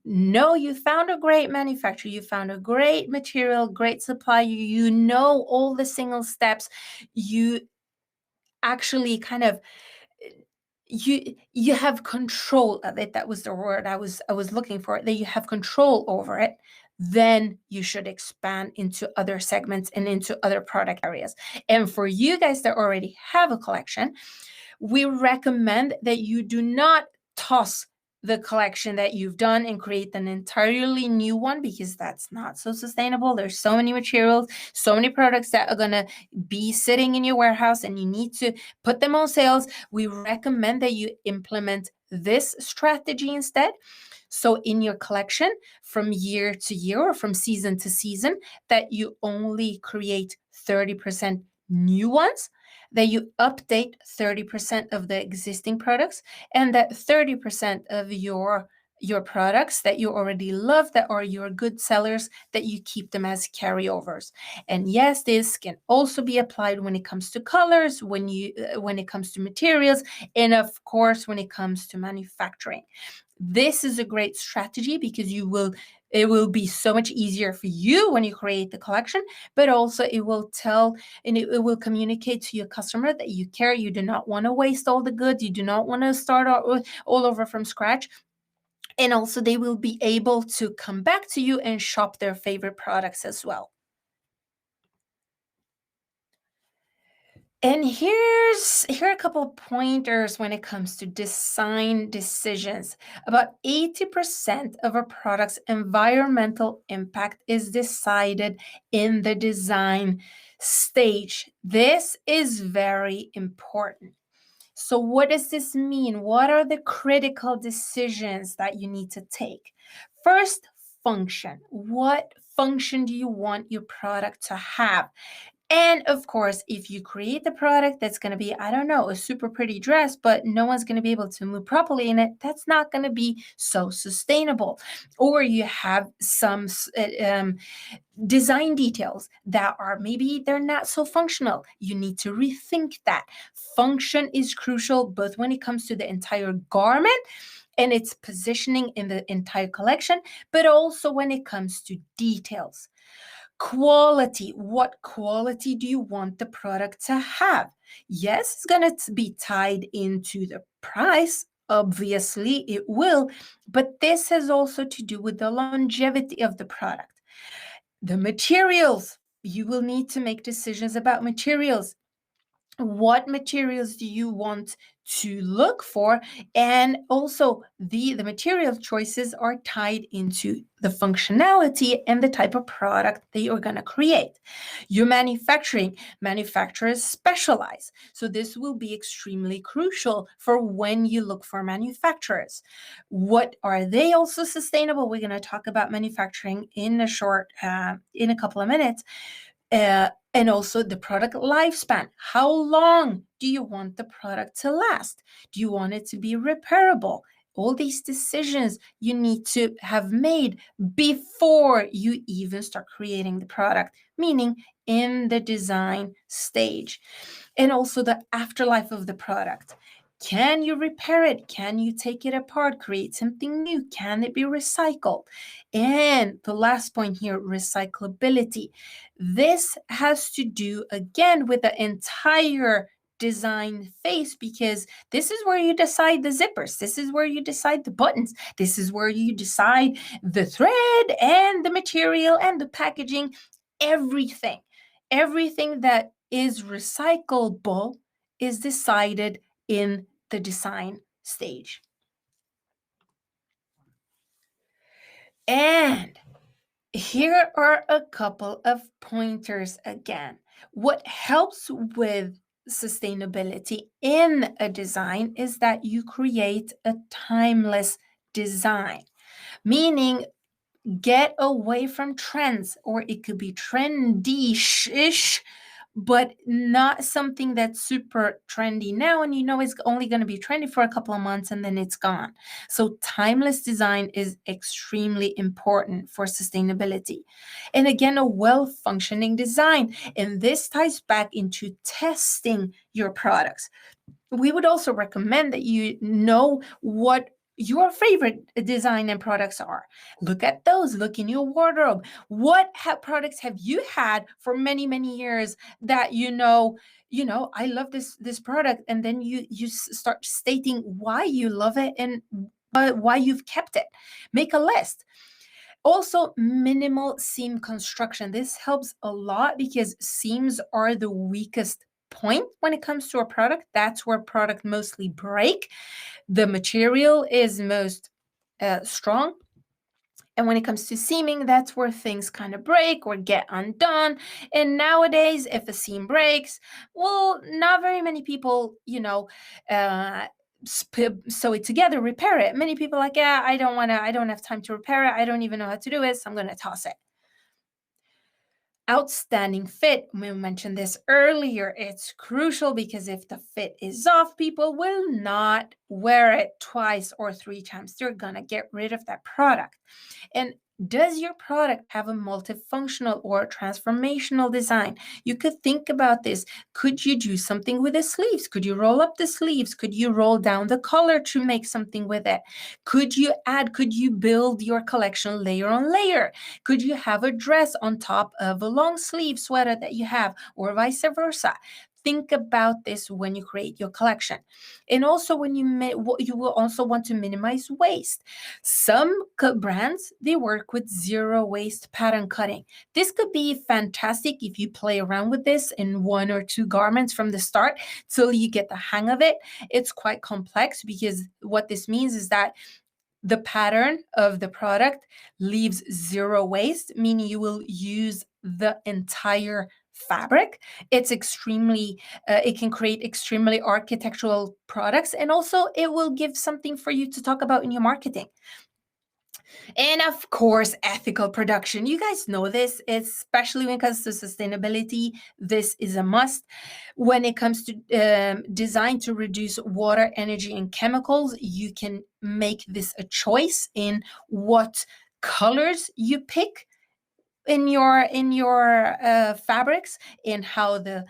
found a great manufacturer, you found a great material, great supply, you know all the single steps, you actually kind of you have control of it. That was the word I was looking for, that you have control over it. Then you should expand into other segments and into other product areas. And for you guys that already have a collection, we recommend that you do not toss the collection that you've done and create an entirely new one, because that's not so sustainable. There's so many materials, so many products that are going to be sitting in your warehouse, and you need to put them on sales. We recommend that you implement this strategy instead. So in your collection, from year to year or from season to season, that you only create 30% new ones, that you update 30% of the existing products, and that 30% of your products that you already love, that are your good sellers, that you keep them as carryovers. And yes, this can also be applied when it comes to colors, when it comes to materials, and of course when it comes to manufacturing. This is a great strategy because it will be so much easier for you when you create the collection, but also it will tell and it will communicate to your customer that you care. You do not want to waste all the goods. You do not want to start all over from scratch. And also they will be able to come back to you and shop their favorite products as well. And here are a couple of pointers when it comes to design decisions. About 80% of a product's environmental impact is decided in the design stage. This is very important. So what does this mean? What are the critical decisions that you need to take? First, function. What function do you want your product to have? And of course, if you create the product that's going to be, I don't know, a super pretty dress, but no one's going to be able to move properly in it, that's not going to be so sustainable. Or you have some design details that are maybe they're not so functional. You need to rethink that. Function is crucial, both when it comes to the entire garment and its positioning in the entire collection, but also when it comes to details. Quality. What quality do you want the product to have? Yes, it's going to be tied into the price. Obviously, it will. But this has also to do with the longevity of the product. The materials. You will need to make decisions about materials. What materials do you want to look for? And also the material choices are tied into the functionality and the type of product that you're going to create. Your manufacturers specialize. So this will be extremely crucial for when you look for manufacturers. What are they also sustainable? We're going to talk about manufacturing in a couple of minutes. And also the product lifespan. How long do you want the product to last? Do you want it to be repairable? All these decisions you need to have made before you even start creating the product, meaning in the design stage. And also the afterlife of the product. Can you repair it? Can you take it apart, create something new? Can it be recycled? And the last point here, recyclability. This has to do again with the entire design phase, because this is where you decide the zippers. This is where you decide the buttons. This is where you decide the thread and the material and the packaging, everything. Everything that is recyclable is decided in the design stage. And here are a couple of pointers again. What helps with sustainability in a design is that you create a timeless design, meaning get away from trends, or it could be trendy-ish, but not something that's super trendy now and you know it's only going to be trendy for a couple of months and then it's gone. So timeless design is extremely important for sustainability. And again, a well-functioning design. And this ties back into testing your products. We would also recommend that you know what your favorite design and products are. Look at those. Look in your wardrobe. What products have you had for many, many years that you know, I love this product, and then you start stating why you love it and why you've kept it. Make a list. Also, minimal seam construction. This helps a lot because seams are the weakest point when it comes to a product. That's where product mostly break. The material is most strong. And when it comes to seaming, that's where things kind of break or get undone. And nowadays, if a seam breaks, well, not very many people, sew it together, repair it. Many people are like, yeah, I don't have time to repair it. I don't even know how to do it, so I'm going to toss it. Outstanding fit. We mentioned this earlier. It's crucial because if the fit is off, people will not wear it twice or 3 times. They're going to get rid of that product. And does your product have a multifunctional or transformational design? You could think about this. Could you do something with the sleeves? Could you roll up the sleeves? Could you roll down the collar to make something with it? Could you build your collection layer on layer? Could you have a dress on top of a long sleeve sweater that you have, or vice versa? think about this when you create your collection. And also when you will also want to minimize waste. Some brands, they work with zero waste pattern cutting. This could be fantastic if you play around with this in 1 or 2 garments from the start till you get the hang of it. It's quite complex, because what this means is that the pattern of the product leaves zero waste, meaning you will use the entire fabric. It's extremely, it can create extremely architectural products, and also it will give something for you to talk about in your marketing. And of course, ethical production. You guys know this, especially when it comes to sustainability. This is a must. When it comes to design to reduce water, energy, and chemicals, you can make this a choice in what colors you pick in your fabrics, and how the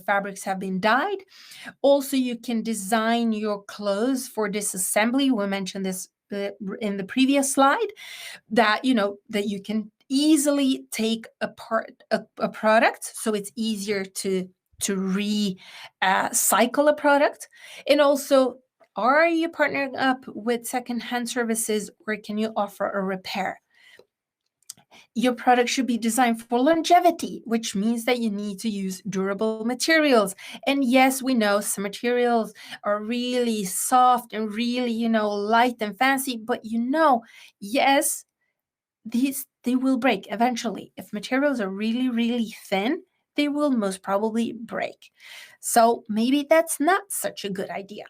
fabrics have been dyed. Also, you can design your clothes for disassembly. We mentioned this in the previous slide, that that you can easily take apart a product, so it's easier to recycle a product. And also, are you partnering up with secondhand services, or can you offer a repair? Your product should be designed for longevity, which means that you need to use durable materials. And yes, we know some materials are really soft and really, light and fancy, but yes, they will break eventually. If materials are really, really thin, they will most probably break. So maybe that's not such a good idea.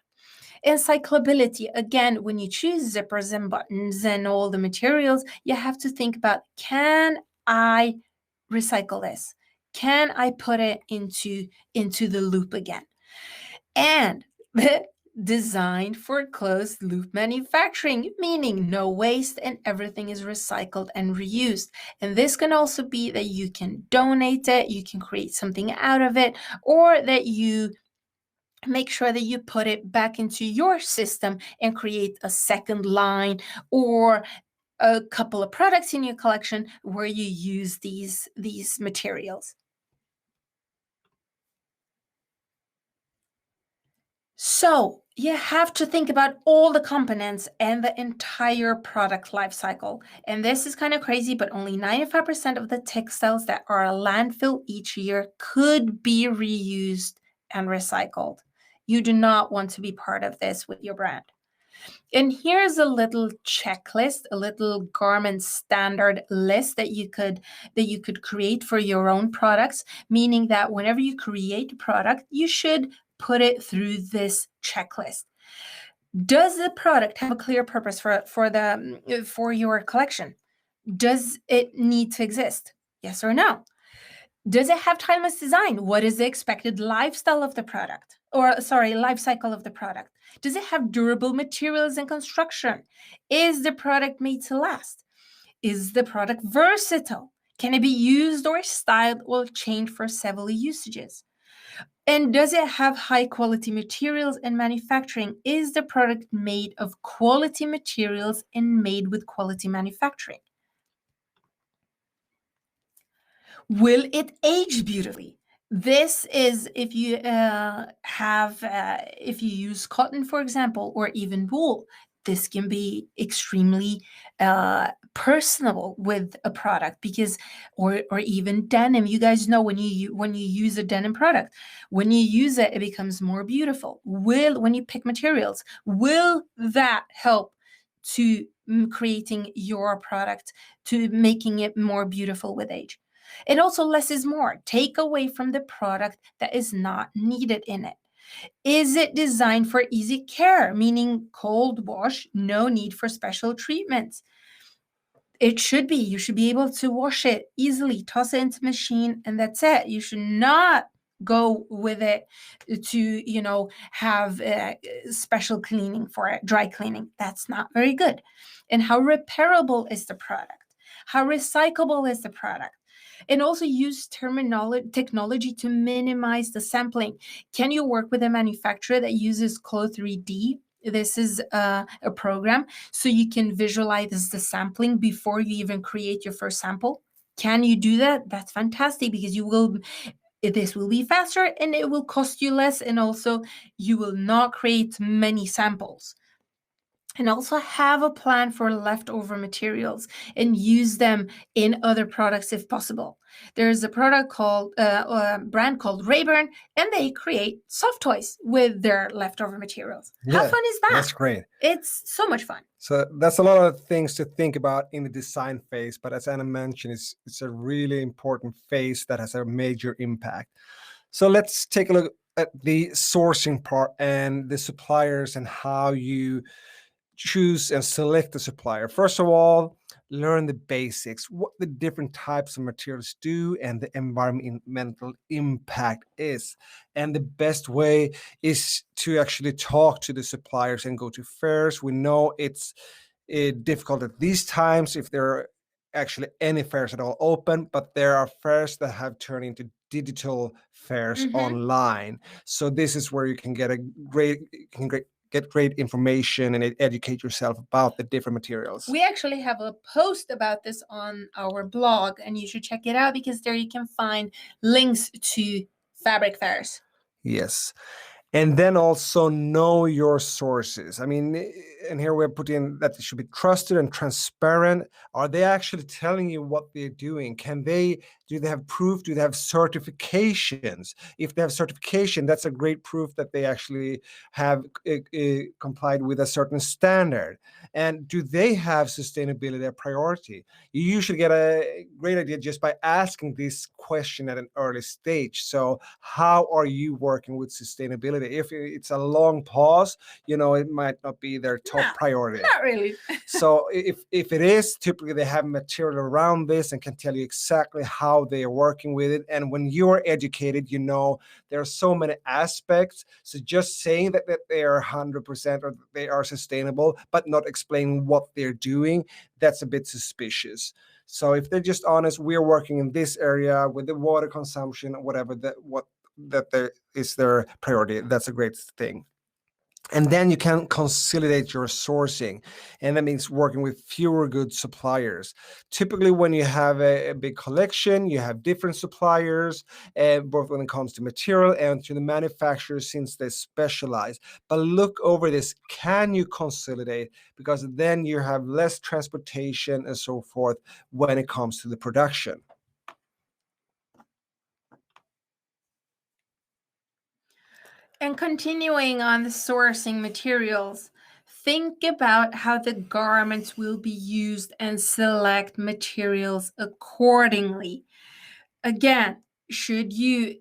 And cyclability, again, when you choose zippers and buttons and all the materials, you have to think about, can I recycle this? Can I put it into the loop again? And designed for closed loop manufacturing, meaning no waste and everything is recycled and reused. And this can also be that you can donate it, you can create something out of it, or that you make sure that you put it back into your system and create a second line, or a couple of products in your collection where you use these materials. So you have to think about all the components and the entire product life cycle. And this is kind of crazy, but only 95% of the textiles that are a landfill each year could be reused and recycled. You do not want to be part of this with your brand. And here's a little checklist, a little garment standard list that you could create for your own products, meaning that whenever you create a product, you should put it through this checklist. Does the product have a clear purpose for your collection? Does it need to exist? Yes or no? Does it have timeless design? What is the expected lifestyle of the product? Life cycle of the product? Does it have durable materials and construction? Is the product made to last? Is the product versatile? Can it be used or styled or changed for several usages? And does it have high quality materials and manufacturing? Is the product made of quality materials and made with quality manufacturing? Will it age beautifully? This is if you if you use cotton, for example, or even wool. This can be extremely personable with a product, because, or even denim. You guys know when you use a denim product, when you use it, it becomes more beautiful. When you pick materials, will that help to creating your product, to making it more beautiful with age? And also, less is more. Take away from the product that is not needed in it. Is it designed for easy care, meaning cold wash, no need for special treatments? It should be. You should be able to wash it easily, toss it into the machine, and that's it. You should not go with it to, have special cleaning for it, dry cleaning. That's not very good. And how repairable is the product? How recyclable is the product? And also use technology to minimize the sampling. Can you work with a manufacturer that uses Clo3D? This is a program so you can visualize the sampling before you even create your first sample. Can you do that? That's fantastic, because you will This will be faster and it will cost you less, and also you will not create many samples. And also have a plan for leftover materials and use them in other products if possible. There's a brand called Rayburn, and they create soft toys with their leftover materials. How fun is that? That's great. It's so much fun. So that's a lot of things to think about in the design phase. But as Anna mentioned, it's a really important phase that has a major impact. So let's take a look at the sourcing part and the suppliers and how you choose and select the supplier. First of all, learn the basics, what the different types of materials do and the environmental impact is. And the best way is to actually talk to the suppliers and go to fairs. We know it's difficult at these times if there are actually any fairs at all open, but there are fairs that have turned into digital fairs online. So this is where you can get get great information and educate yourself about the different materials. We actually have a post about this on our blog, and you should check it out because there you can find links to fabric fairs. Yes. And then also know your sources. I mean, and here we're putting that it should be trusted and transparent. Are they actually telling you what they're doing? Do they have proof? Do they have certifications? If they have certification, that's a great proof that they actually have complied with a certain standard. And do they have sustainability a priority? You usually get a great idea just by asking this question at an early stage. So how are you working with sustainability? If it's a long pause, it might not be their top priority. Not really. So if it is, typically they have material around this and can tell you exactly how they are working with it. And when you are educated, there are so many aspects. So just saying that they are 100% or they are sustainable, but not explaining what they're doing, that's a bit suspicious. So if they're just honest, we're working in this area with the water consumption or whatever that is their priority, that's a great thing. And then you can consolidate your sourcing, and that means working with fewer good suppliers. Typically, when you have a big collection, you have different suppliers, both when it comes to material and to the manufacturers, since they specialize. But look over this. Can you consolidate? Because then you have less transportation and so forth when it comes to the production. And continuing on the sourcing materials, think about how the garments will be used and select materials accordingly. Again, should you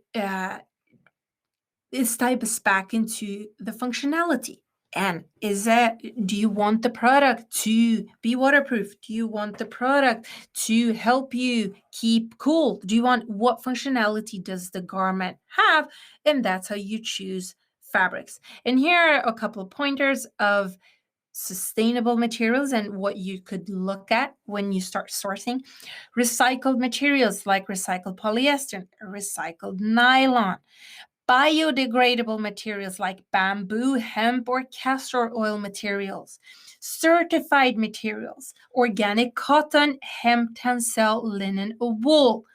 this type us back into the functionality. And do you want the product to be waterproof? Do you want the product to help you keep cool? What functionality does the garment have? And that's how you choose fabrics. And here are a couple of pointers of sustainable materials and what you could look at when you start sourcing. Recycled materials like recycled polyester, recycled nylon. Biodegradable materials like bamboo, hemp, or castor oil materials. Certified materials, organic cotton, hemp, tencel, linen, or wool.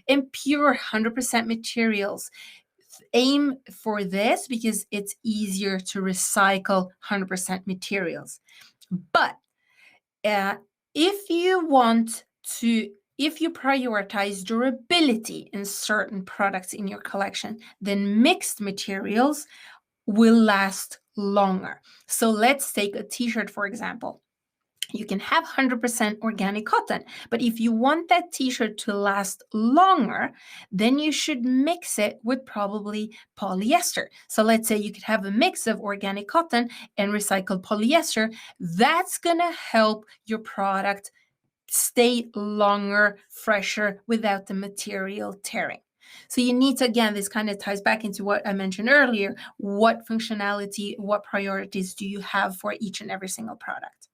And pure 100% materials. Aim for this because it's easier to recycle 100% materials. But if you prioritize durability in certain products in your collection, then mixed materials will last longer. So let's take a t-shirt, for example. You can have 100% organic cotton, but if you want that t-shirt to last longer, then you should mix it with probably polyester. So let's say you could have a mix of organic cotton and recycled polyester. That's going to help your product stay longer, fresher, without the material tearing. So you need to, again, this kind of ties back into what I mentioned earlier. What functionality, what priorities do you have for each and every single product?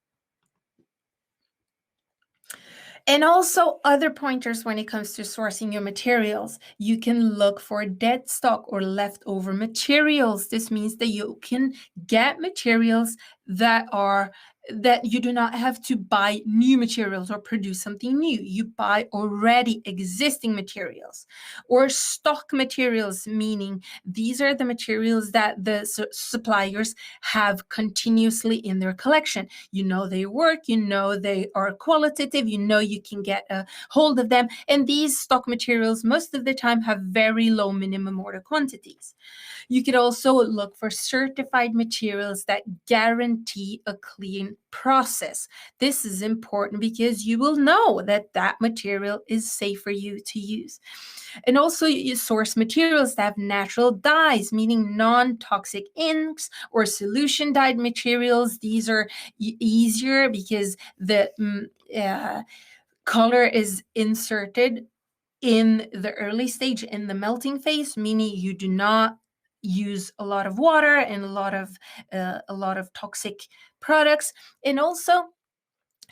And also other pointers when it comes to sourcing your materials. You can look for dead stock or leftover materials. This means that you can get materials that you do not have to buy new materials or produce something new. You buy already existing materials, or stock materials, meaning these are the materials that the suppliers have continuously in their collection. You know they work, you know they are qualitative, you know you can get a hold of them. And these stock materials most of the time have very low minimum order quantities. You could also look for certified materials that guarantee a clean process. This is important because you will know that that material is safe for you to use. And also you source materials that have natural dyes, meaning non-toxic inks or solution dyed materials. These are easier because the color is inserted in the early stage, in the melting phase, meaning you do not use a lot of water and a lot of toxic products. And also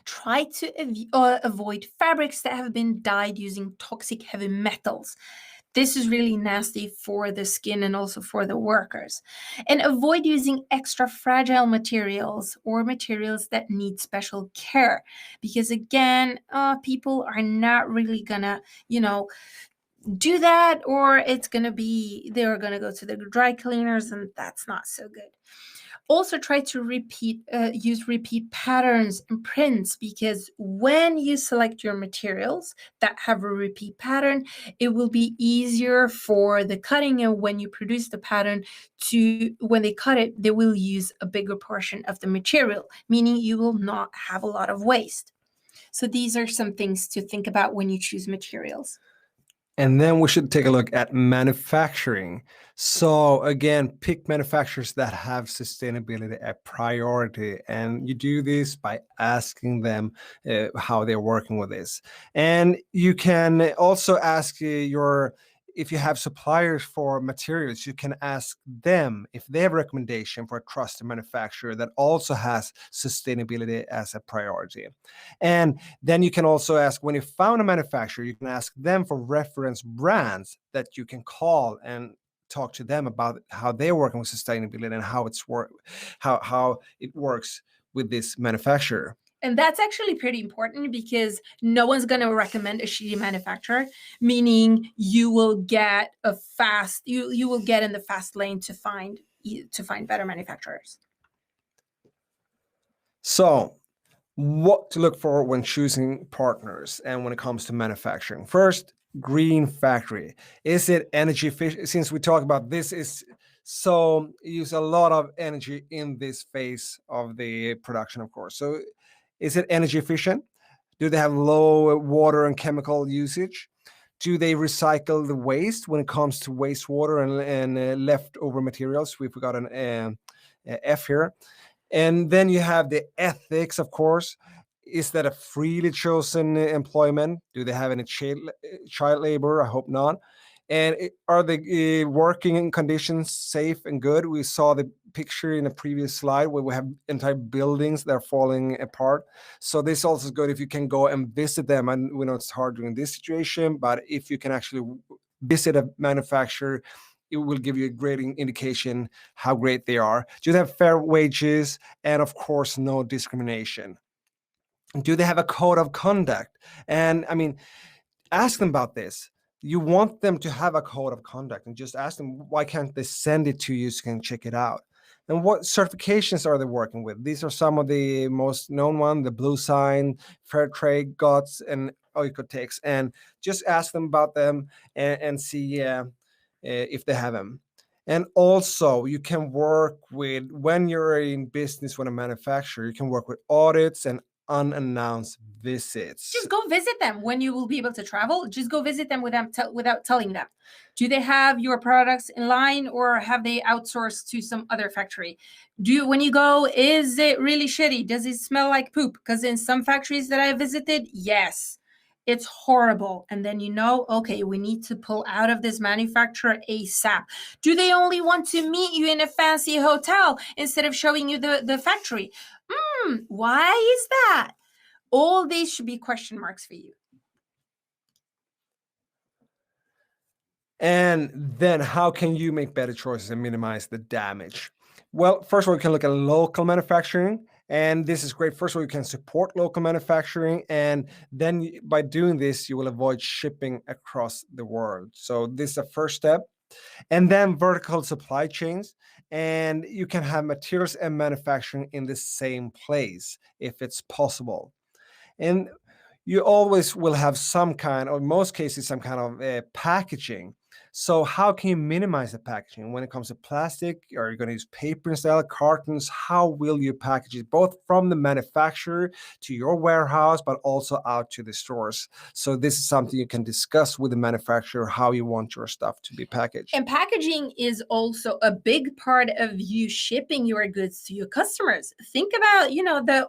try to avoid fabrics that have been dyed using toxic heavy metals. This is really nasty for the skin and also for the workers. And avoid using extra fragile materials or materials that need special care, because again, people are not really gonna, do that, or they're gonna go to the dry cleaners, and that's not so good. Also try to use repeat patterns and prints, because when you select your materials that have a repeat pattern, it will be easier for the cutting, and when you produce the pattern, when they cut it, they will use a bigger portion of the material, meaning you will not have a lot of waste. So these are some things to think about when you choose materials. And then we should take a look at manufacturing. So again, pick manufacturers that have sustainability a priority. And you do this by asking them how they're working with this. And you can also ask if you have suppliers for materials, you can ask them if they have a recommendation for a trusted manufacturer that also has sustainability as a priority. And then you can also ask, when you found a manufacturer, you can ask them for reference brands that you can call and talk to them about how they're working with sustainability and how it works with this manufacturer. And that's actually pretty important, because no one's going to recommend a shitty manufacturer, meaning you will get you will get in the fast lane to find better manufacturers. So, what to look for when choosing partners and when it comes to manufacturing? First, green factory. Is it energy efficient? Since we talk about this, use a lot of energy in this phase of the production, of course. So is it energy efficient? Do they have low water and chemical usage? Do they recycle the waste when it comes to wastewater and leftover materials? We forgot an F here. And then you have the ethics, of course. Is that a freely chosen employment? Do they have any child labor? I hope not. And are the working conditions safe and good? We saw the picture in a previous slide where we have entire buildings that are falling apart. So this also is good if you can go and visit them. And we know it's hard during this situation, but if you can actually visit a manufacturer, it will give you a great indication how great they are. Do they have fair wages? And of course, no discrimination. Do they have a code of conduct? And I mean, ask them about this. You want them to have a code of conduct, and just ask them, why can't they send it to you so you can check it out? And what certifications are they working with? These are some of the most known ones: the Blue Sign, Fair Trade, GOTS, and Oikotex. And just ask them about them and see if they have them. And also, you can work with, when you're in business with a manufacturer, you can work with audits and unannounced visits. Just go visit them when you will be able to travel. Just go visit them without telling them. Do they have your products in line, or have they outsourced to some other factory? When you go, is it really shitty? Does it smell like poop? Because in some factories that I visited, yes, it's horrible. And then okay, we need to pull out of this manufacturer ASAP. Do they only want to meet you in a fancy hotel instead of showing you the factory? Why is that? All these should be question marks for you. And then how can you make better choices and minimize the damage? Well, first of all, you can look at local manufacturing. And this is great. First of all, you can support local manufacturing. And then by doing this, you will avoid shipping across the world. So this is the first step. And then vertical supply chains. And you can have materials and manufacturing in the same place if it's possible. And you always will have some kind, or in most cases, some kind of packaging. So how can you minimize the packaging when it comes to plastic? Are you going to use paper instead, cartons? How will you package it, both from the manufacturer to your warehouse, but also out to the stores? So this is something you can discuss with the manufacturer, how you want your stuff to be packaged. And packaging is also a big part of you shipping your goods to your customers. Think about,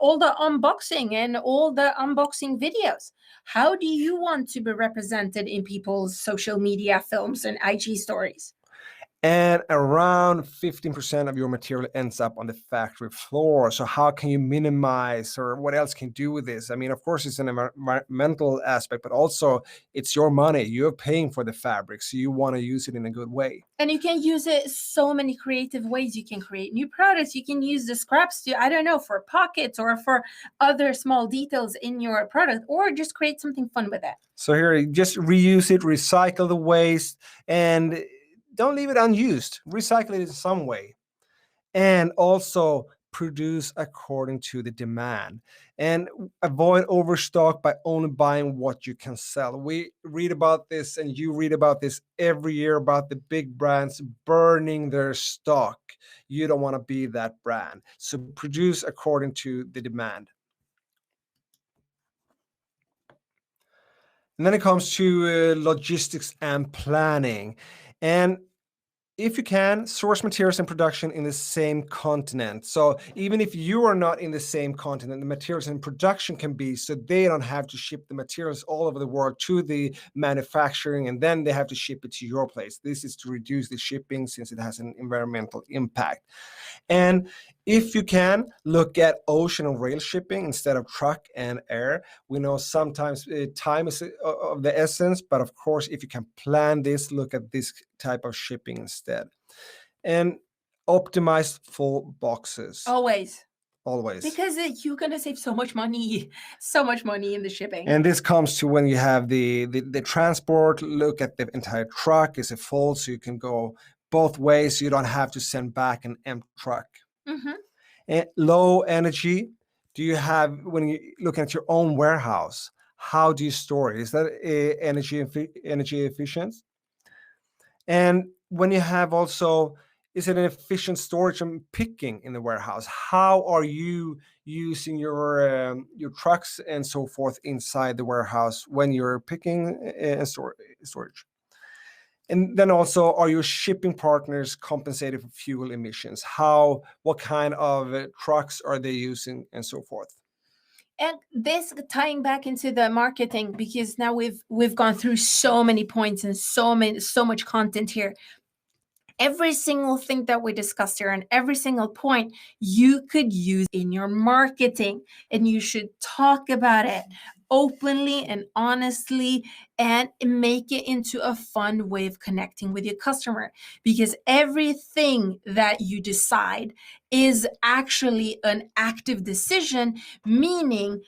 all the unboxing and all the unboxing videos. How do you want to be represented in people's social media films and IG stories? And around 15% of your material ends up on the factory floor. So how can you minimize, or what else can you do with this? I mean, of course, it's an environmental aspect, but also it's your money. You're paying for the fabric, so you want to use it in a good way. And you can use it so many creative ways. You can create new products. You can use the scraps to, I don't know, for pockets or for other small details in your product, or just create something fun with it. So here, just reuse it, recycle the waste, and don't leave it unused. Recycle it in some way. And also produce according to the demand. And avoid overstock by only buying what you can sell. We read about this, and you read about this every year, about the big brands burning their stock. You don't want to be that brand. So produce according to the demand. And then it comes to logistics and planning. And if you can, source materials and production in the same continent. So even if you are not in the same continent, the materials and production can be, so they don't have to ship the materials all over the world to the manufacturing, and then they have to ship it to your place. This is to reduce the shipping, since it has an environmental impact. And if you can, look at ocean and rail shipping instead of truck and air. We know sometimes time is of the essence, but of course, if you can plan this, look at this type of shipping instead. And optimize full boxes. Always. Always. Because you're going to save so much money in the shipping. And this comes to when you have the transport, look at the entire truck. Is it full? So you can go both ways. So you don't have to send back an empty truck. Mm-hmm. And low energy. Do you have, when you look at your own warehouse, how do you store it? Is that energy efficient? And when you have also, is it an efficient storage and picking in the warehouse? How are you using your trucks and so forth inside the warehouse when you're picking and storage? And then also, are your shipping partners compensated for fuel emissions? What kind of trucks are they using, and so forth? And this tying back into the marketing, because now we've gone through so many points and so much content here. Every single thing that we discussed here and every single point you could use in your marketing, and you should talk about it openly and honestly, and make it into a fun way of connecting with your customer, because everything that you decide is actually an active decision, meaning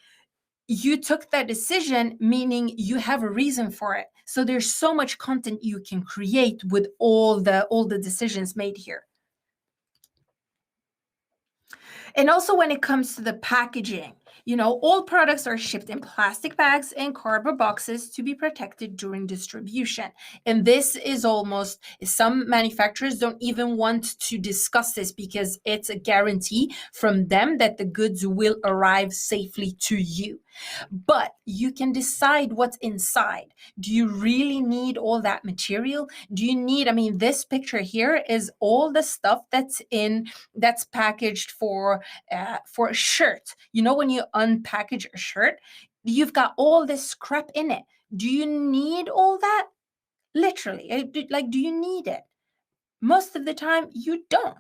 you took that decision, meaning you have a reason for it. So there's so much content you can create with all the decisions made here. And also when it comes to the packaging, all products are shipped in plastic bags and cardboard boxes to be protected during distribution. And this is some manufacturers don't even want to discuss this, because it's a guarantee from them that the goods will arrive safely to you. But you can decide what's inside. Do you really need all that material? Do you need, this picture here is all the stuff that's packaged for a shirt. When you unpackage a shirt, you've got all this scrap in it. Do you need all that? Literally, do you need it? Most of the time, you don't.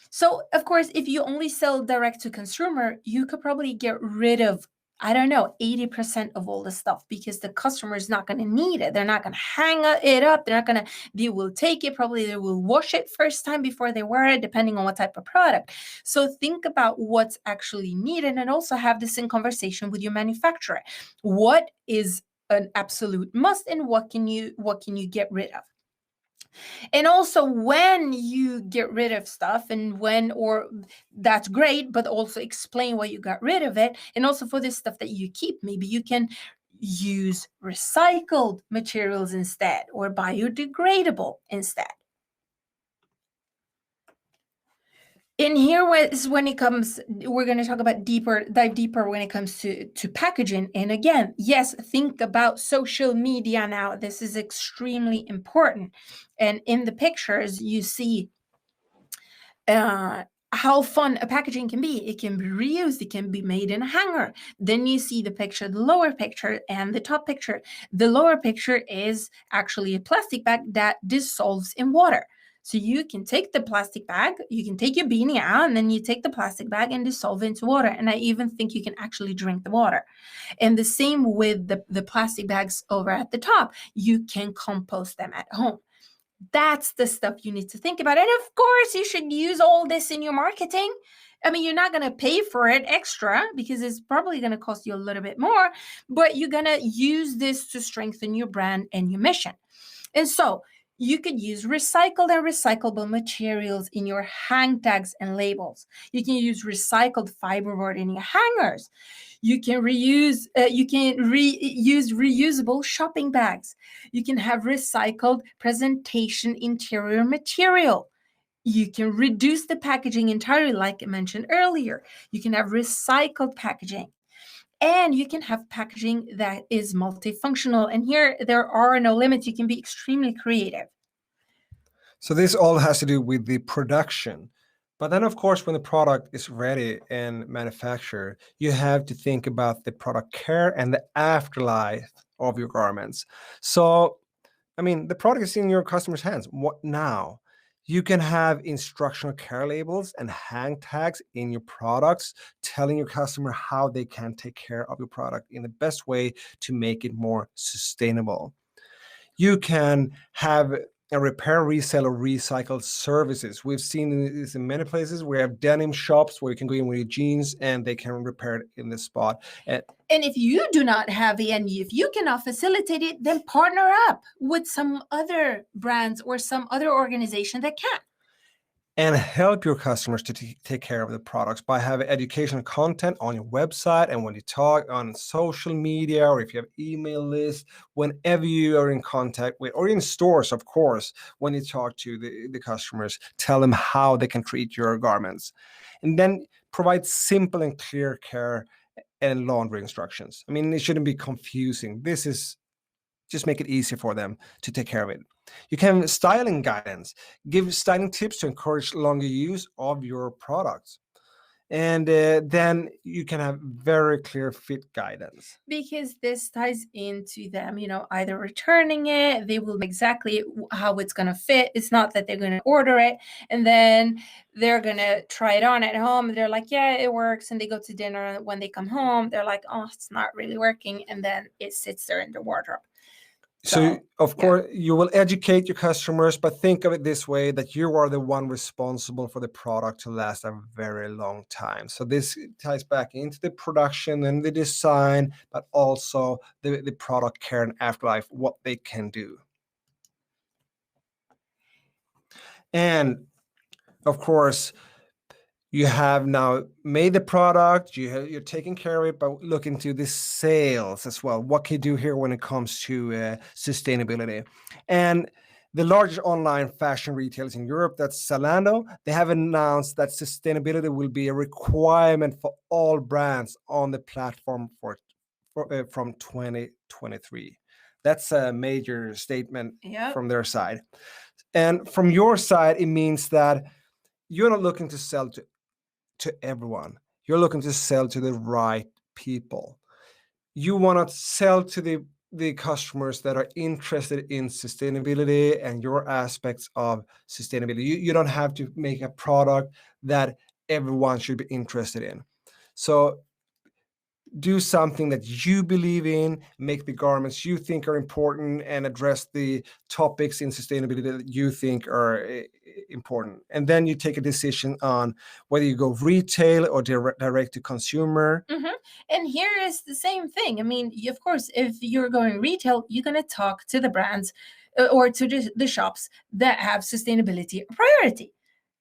So, of course, if you only sell direct to consumer, you could probably get rid of I don't know, 80% of all the stuff, because the customer is not going to need it. They're not going to hang it up. They will take it. Probably they will wash it first time before they wear it, depending on what type of product. So think about what's actually needed, and also have this in conversation with your manufacturer. What is an absolute must, and what can you get rid of? And also, when you get rid of stuff, that's great, but also explain why you got rid of it. And also, for this stuff that you keep, maybe you can use recycled materials instead, or biodegradable instead. And here is when it comes, we're going to talk about dive deeper when it comes to packaging. And again, yes, think about social media now. This is extremely important. And in the pictures, you see how fun a packaging can be. It can be reused. It can be made in a hanger. Then you see the picture, the lower picture and the top picture. The lower picture is actually a plastic bag that dissolves in water. So you can take the plastic bag, you can take your beanie out, and then you take the plastic bag and dissolve it into water. And I even think you can actually drink the water. And the same with the plastic bags over at the top. You can compost them at home. That's the stuff you need to think about. And of course, you should use all this in your marketing. I mean, you're not going to pay for it extra, because it's probably going to cost you a little bit more, but you're going to use this to strengthen your brand and your mission. And so you could use recycled and recyclable materials in your hang tags and labels. You can use recycled fiberboard in your hangers. You can reuse reusable shopping bags. You can have recycled presentation interior material. You can reduce the packaging entirely, like I mentioned earlier. You can have recycled packaging. And you can have packaging that is multifunctional. And here, there are no limits. You can be extremely creative. So this all has to do with the production. But then, of course, when the product is ready and manufactured, you have to think about the product care and the afterlife of your garments. So, I mean, the product is in your customer's hands. What now? You can have instructional care labels and hang tags in your products, telling your customer how they can take care of your product in the best way to make it more sustainable. You can have a repair, resell, or recycle services. We've seen this in many places. We have denim shops where you can go in with your jeans and they can repair it in the spot. And if you do not have if you cannot facilitate it, then partner up with some other brands or some other organization that can. And help your customers to take care of the products by having educational content on your website, and when you talk on social media, or if you have email lists, whenever you are in contact with, or in stores, of course, when you talk to the customers, tell them how they can treat your garments. And then provide simple and clear care and laundry instructions. I mean, it shouldn't be confusing. This is just make it easy for them to take care of it. You can have styling guidance, give styling tips to encourage longer use of your products. And then you can have very clear fit guidance. Because this ties into them, either returning it, they will know exactly how it's going to fit. It's not that they're going to order it and then they're going to try it on at home. They're like, yeah, it works. And they go to dinner. When they come home, they're like, oh, it's not really working. And then it sits there in the wardrobe. So, of course, you will educate your customers, but think of it this way, that you are the one responsible for the product to last a very long time. So this ties back into the production and the design, but also the product care and afterlife, what they can do. And of course, you have now made the product, you're taking care of it, but look into the sales as well. What can you do here when it comes to sustainability? And the largest online fashion retailers in Europe, that's Zalando, they have announced that sustainability will be a requirement for all brands on the platform from 2023. That's a major statement from their side. And from your side, it means that you're not looking to sell to everyone. You're looking to sell to the right people. You want to sell to the customers that are interested in sustainability and your aspects of sustainability. You don't have to make a product that everyone should be interested in. So do something that you believe in, make the garments you think are important, and address the topics in sustainability that you think are important. And then you take a decision on whether you go retail or direct to consumer. And here is the same thing. I mean, of course, if you're going retail, you're going to talk to the brands or to the shops that have sustainability a priority.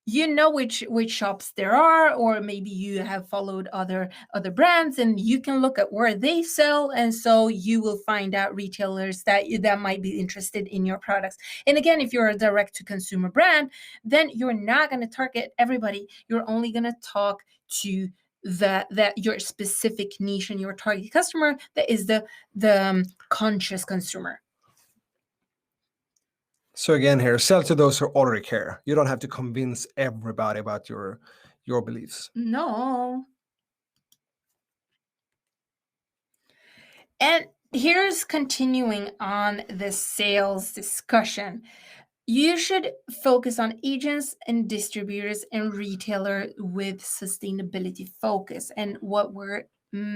You know which shops there are, or maybe you have followed other brands and you can look at where they sell, and so you will find out retailers that might be interested in your products. And again, if you're a direct to consumer brand, then you're not going to target everybody. You're only going to talk to that your specific niche and your target customer, that is the conscious consumer. So again, here, sell to those who already care. You don't have to convince everybody about your beliefs. No. And here's continuing on the sales discussion. You should focus on agents and distributors and retailer with sustainability focus. And what we're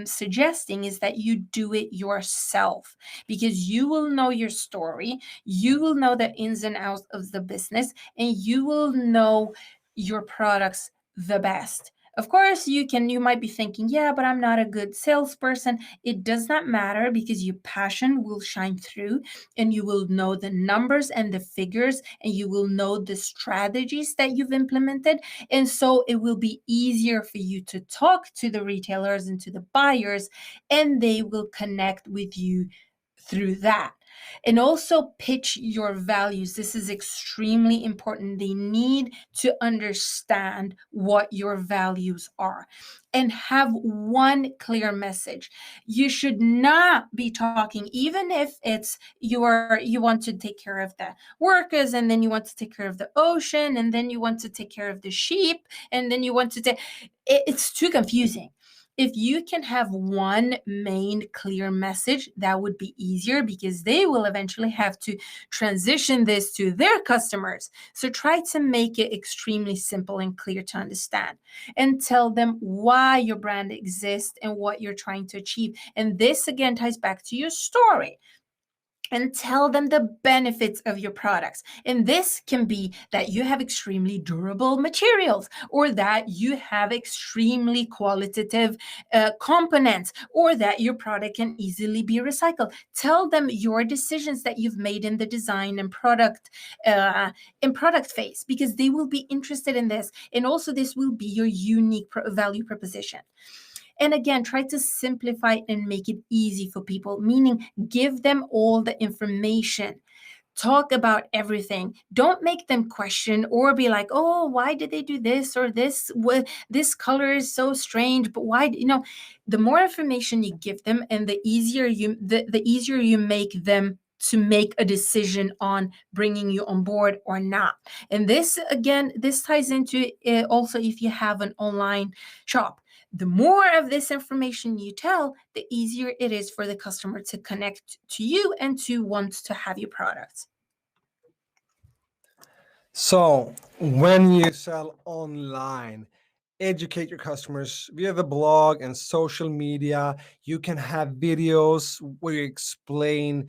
suggesting is that you do it yourself, because you will know your story, you will know the ins and outs of the business, and you will know your products the best. Of course, you might be thinking, yeah, but I'm not a good salesperson. It does not matter, because your passion will shine through, and you will know the numbers and the figures, and you will know the strategies that you've implemented. And so it will be easier for you to talk to the retailers and to the buyers, and they will connect with you through that. And also pitch your values. This is extremely important. They need to understand what your values are and have one clear message. You should not be talking, even if it's you want to take care of the workers, and then you want to take care of the ocean, and then you want to take care of the sheep, and then you want to take it's too confusing. If you can have one main clear message, that would be easier, because they will eventually have to transition this to their customers. So try to make it extremely simple and clear to understand, and tell them why your brand exists and what you're trying to achieve. And this again ties back to your story. And tell them the benefits of your products. And this can be that you have extremely durable materials, or that you have extremely qualitative components, or that your product can easily be recycled. Tell them your decisions that you've made in the design and product phase, because they will be interested in this. And also this will be your unique value proposition. And again, try to simplify and make it easy for people, meaning give them all the information. Talk about everything. Don't make them question or be like, oh, why did they do this or this? This color is so strange, but why? The more information you give them, and the easier you make them to make a decision on bringing you on board or not. And this ties into also if you have an online shop. The more of this information you tell, the easier it is for the customer to connect to you and to want to have your products. So when you sell online, educate your customers via the blog and social media. You can have videos where you explain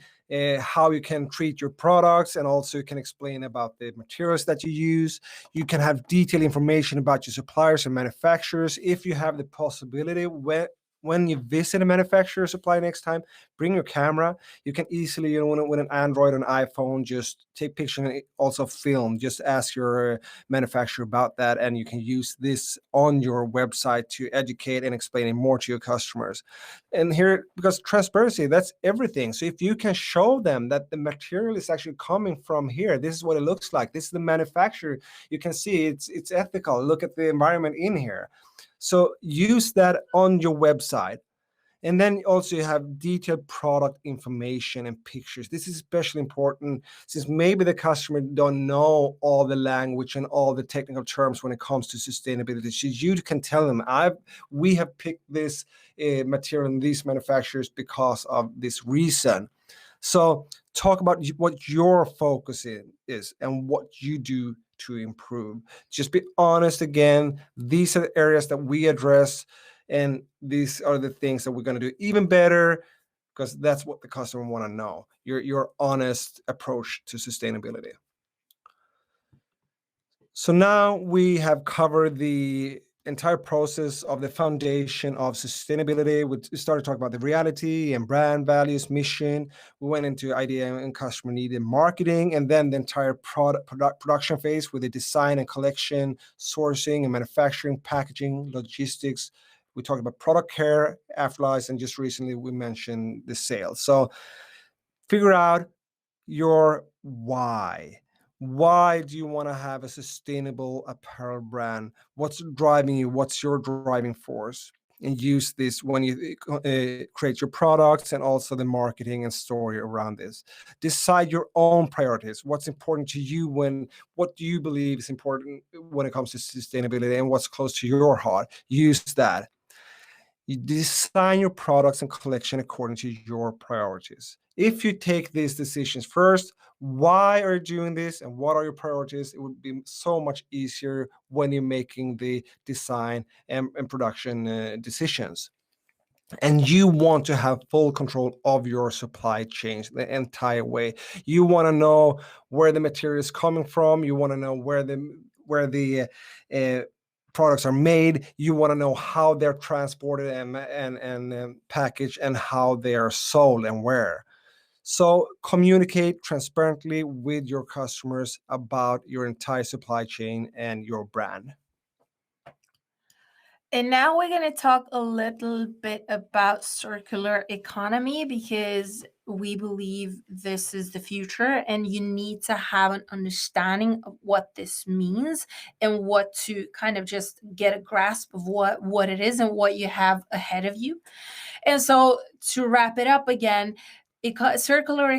how you can treat your products, and also you can explain about the materials that you use. You can have detailed information about your suppliers and manufacturers. If you have the possibility, when you visit a manufacturer or supplier next time, bring your camera. You can easily, with an Android or an iPhone, just take pictures and also film. Just ask your manufacturer about that, and you can use this on your website to educate and explain it more to your customers. And here, because transparency, that's everything. So if you can show them that the material is actually coming from here, this is what it looks like, this is the manufacturer, you can see it's ethical, look at the environment in here. So use that on your website. And then also you have detailed product information and pictures. This is especially important since maybe the customer don't know all the language and all the technical terms when it comes to sustainability. So you can tell them, we have picked this material and these manufacturers because of this reason. So talk about what your focus is and what you do to improve. Just be honest again. These are the areas that we address. And these are the things that we're going to do even better, because that's what the customer want to know, your honest approach to sustainability. So now we have covered the entire process of the foundation of sustainability. We started talking about the reality and brand values, mission. We went into idea and customer need and marketing, and then the entire production phase with the design and collection, sourcing and manufacturing, packaging, logistics. We talked about product care, afterlife, and just recently we mentioned the sales. So figure out your why. Why do you want to have a sustainable apparel brand? What's driving you? What's your driving force? And use this when you create your products, and also the marketing and story around this. Decide your own priorities. What's important to you, what do you believe is important when it comes to sustainability, and what's close to your heart? Use that. You design your products and collection according to your priorities. If you take these decisions first, why are you doing this and what are your priorities? It would be so much easier when you're making the design and production decisions. And you want to have full control of your supply chain the entire way. You want to know where the material is coming from. You want to know where the uh, products are made. You want to know how they're transported and packaged, and how they are sold and where. So communicate transparently with your customers about your entire supply chain and your brand. And now we're going to talk a little bit about circular economy, because we believe this is the future and you need to have an understanding of what this means and what to kind of just get a grasp of what it is and what you have ahead of you. And so to wrap it up again, circular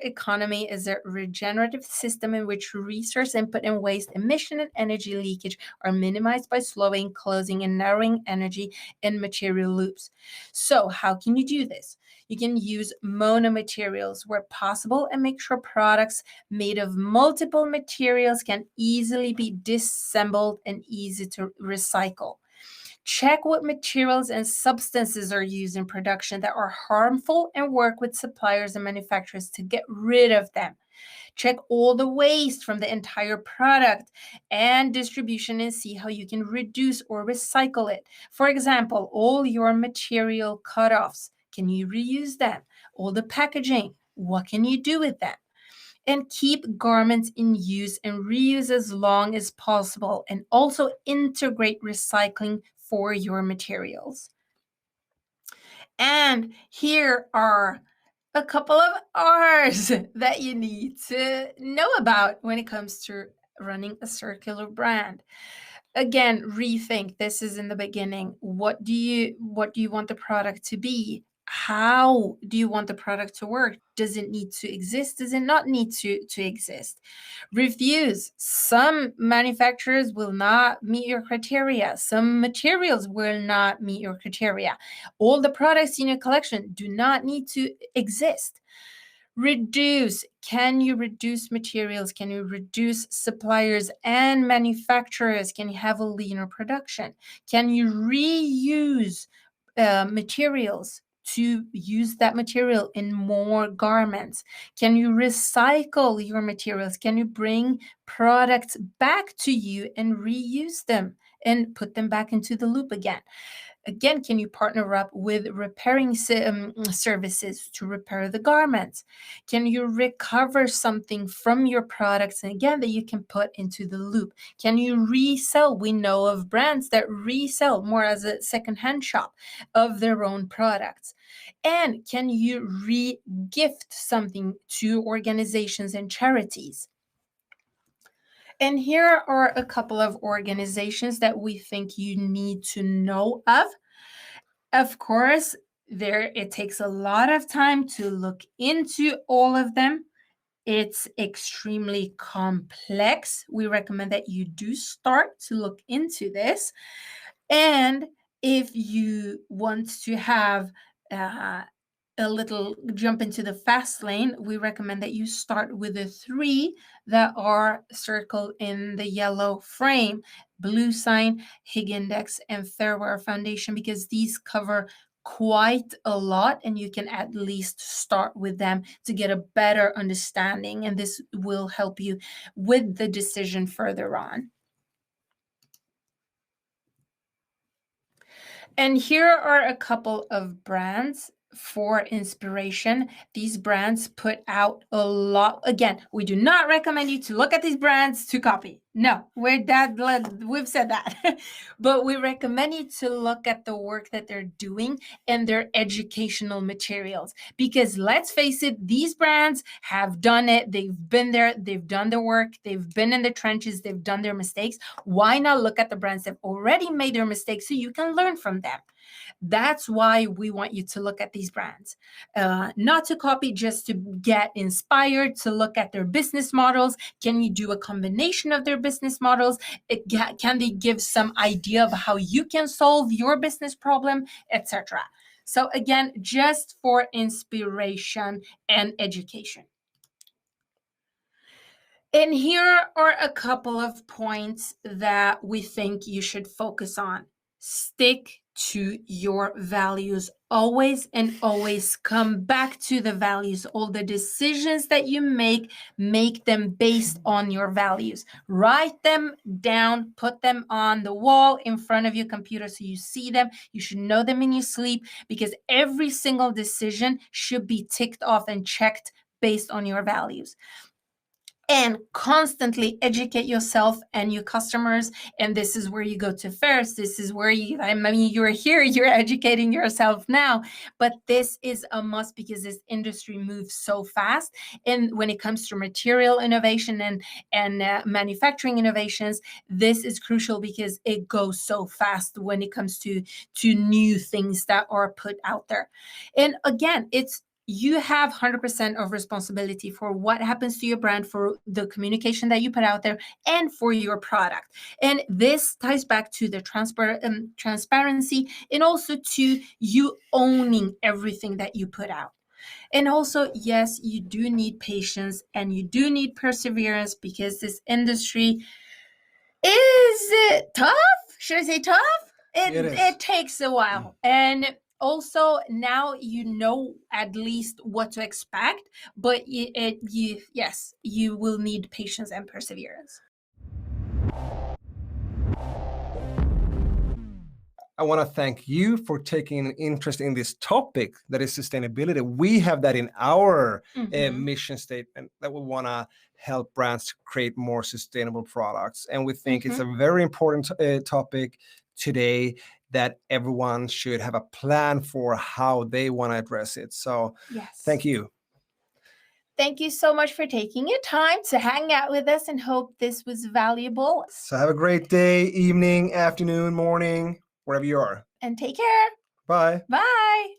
economy is a regenerative system in which resource input and waste, emission and energy leakage are minimized by slowing, closing, and narrowing energy and material loops. So how can you do this? You can use monomaterials where possible and make sure products made of multiple materials can easily be disassembled and easy to recycle. Check what materials and substances are used in production that are harmful and work with suppliers and manufacturers to get rid of them. Check all the waste from the entire product and distribution and see how you can reduce or recycle it. For example, all your material cutoffs, can you reuse them? All the packaging, what can you do with them? And keep garments in use and reuse as long as possible, and also integrate recycling for your materials. And here are a couple of R's that you need to know about when it comes to running a circular brand. Again, rethink. This is in the beginning. What do you want the product to be? How do you want the product to work? Does it need to exist? Does it not need to exist? Refuse. Some manufacturers will not meet your criteria. Some materials will not meet your criteria. All the products in your collection do not need to exist. Reduce. Can you reduce materials? Can you reduce suppliers and manufacturers? Can you have a leaner production? Can you reuse materials to use that material in more garments? Can you recycle your materials? Can you bring products back to you and reuse them and put them back into the loop again? Again, can you partner up with repairing services to repair the garments? Can you recover something from your products, and again, that you can put into the loop? Can you resell? We know of brands that resell more as a secondhand shop of their own products. And can you re-gift something to organizations and charities? And here are a couple of organizations that we think you need to know of. Of course, it takes a lot of time to look into all of them. It's extremely complex. We recommend that you do start to look into this. And if you want to have a little jump into the fast lane, we recommend that you start with the 3 that are circled in the yellow frame: Blue Sign, Hig Index, and Fairwear Foundation, because these cover quite a lot, and you can at least start with them to get a better understanding, and this will help you with the decision further on. And here are a couple of brands for inspiration. These brands put out a lot. Again, we do not recommend you to look at these brands to copy. No, we've said that. But we recommend you to look at the work that they're doing and their educational materials. Because let's face it, these brands have done it. They've been there. They've done their work. They've been in the trenches. They've done their mistakes. Why not look at the brands that have already made their mistakes so you can learn from them? That's why we want you to look at these brands, not to copy, just to get inspired, to look at their business models. Can you do a combination of their business models? Can they give some idea of how you can solve your business problem, etc.? So again, just for inspiration and education. And here are a couple of points that we think you should focus on. Stick to your values always, and always come back to the values. All the decisions that you make them based on your values. Write them down, put them on the wall in front of your computer so you see them. You should know them in your sleep, because every single decision should be ticked off and checked based on your values. And constantly educate yourself and your customers. And this is where you go to first. This is where you're here, you're educating yourself now. But this is a must, because this industry moves so fast. And when it comes to material innovation and manufacturing innovations, this is crucial because it goes so fast when it comes to new things that are put out there. And again, you have 100% of responsibility for what happens to your brand, for the communication that you put out there, and for your product. And this ties back to the transparency, and also to you owning everything that you put out. And also, yes, you do need patience and you do need perseverance, because this industry is tough. Should I say tough? It takes a while. And also, now you know at least what to expect, but you will need patience and perseverance. I want to thank you for taking an interest in this topic, that is sustainability. We have that in our mission statement, that we want to help brands create more sustainable products. And we think it's a very important topic today, that everyone should have a plan for how they want to address it. So thank you. Thank you so much for taking your time to hang out with us, and hope this was valuable. So have a great day, evening, afternoon, morning, wherever you are. And take care. Bye. Bye.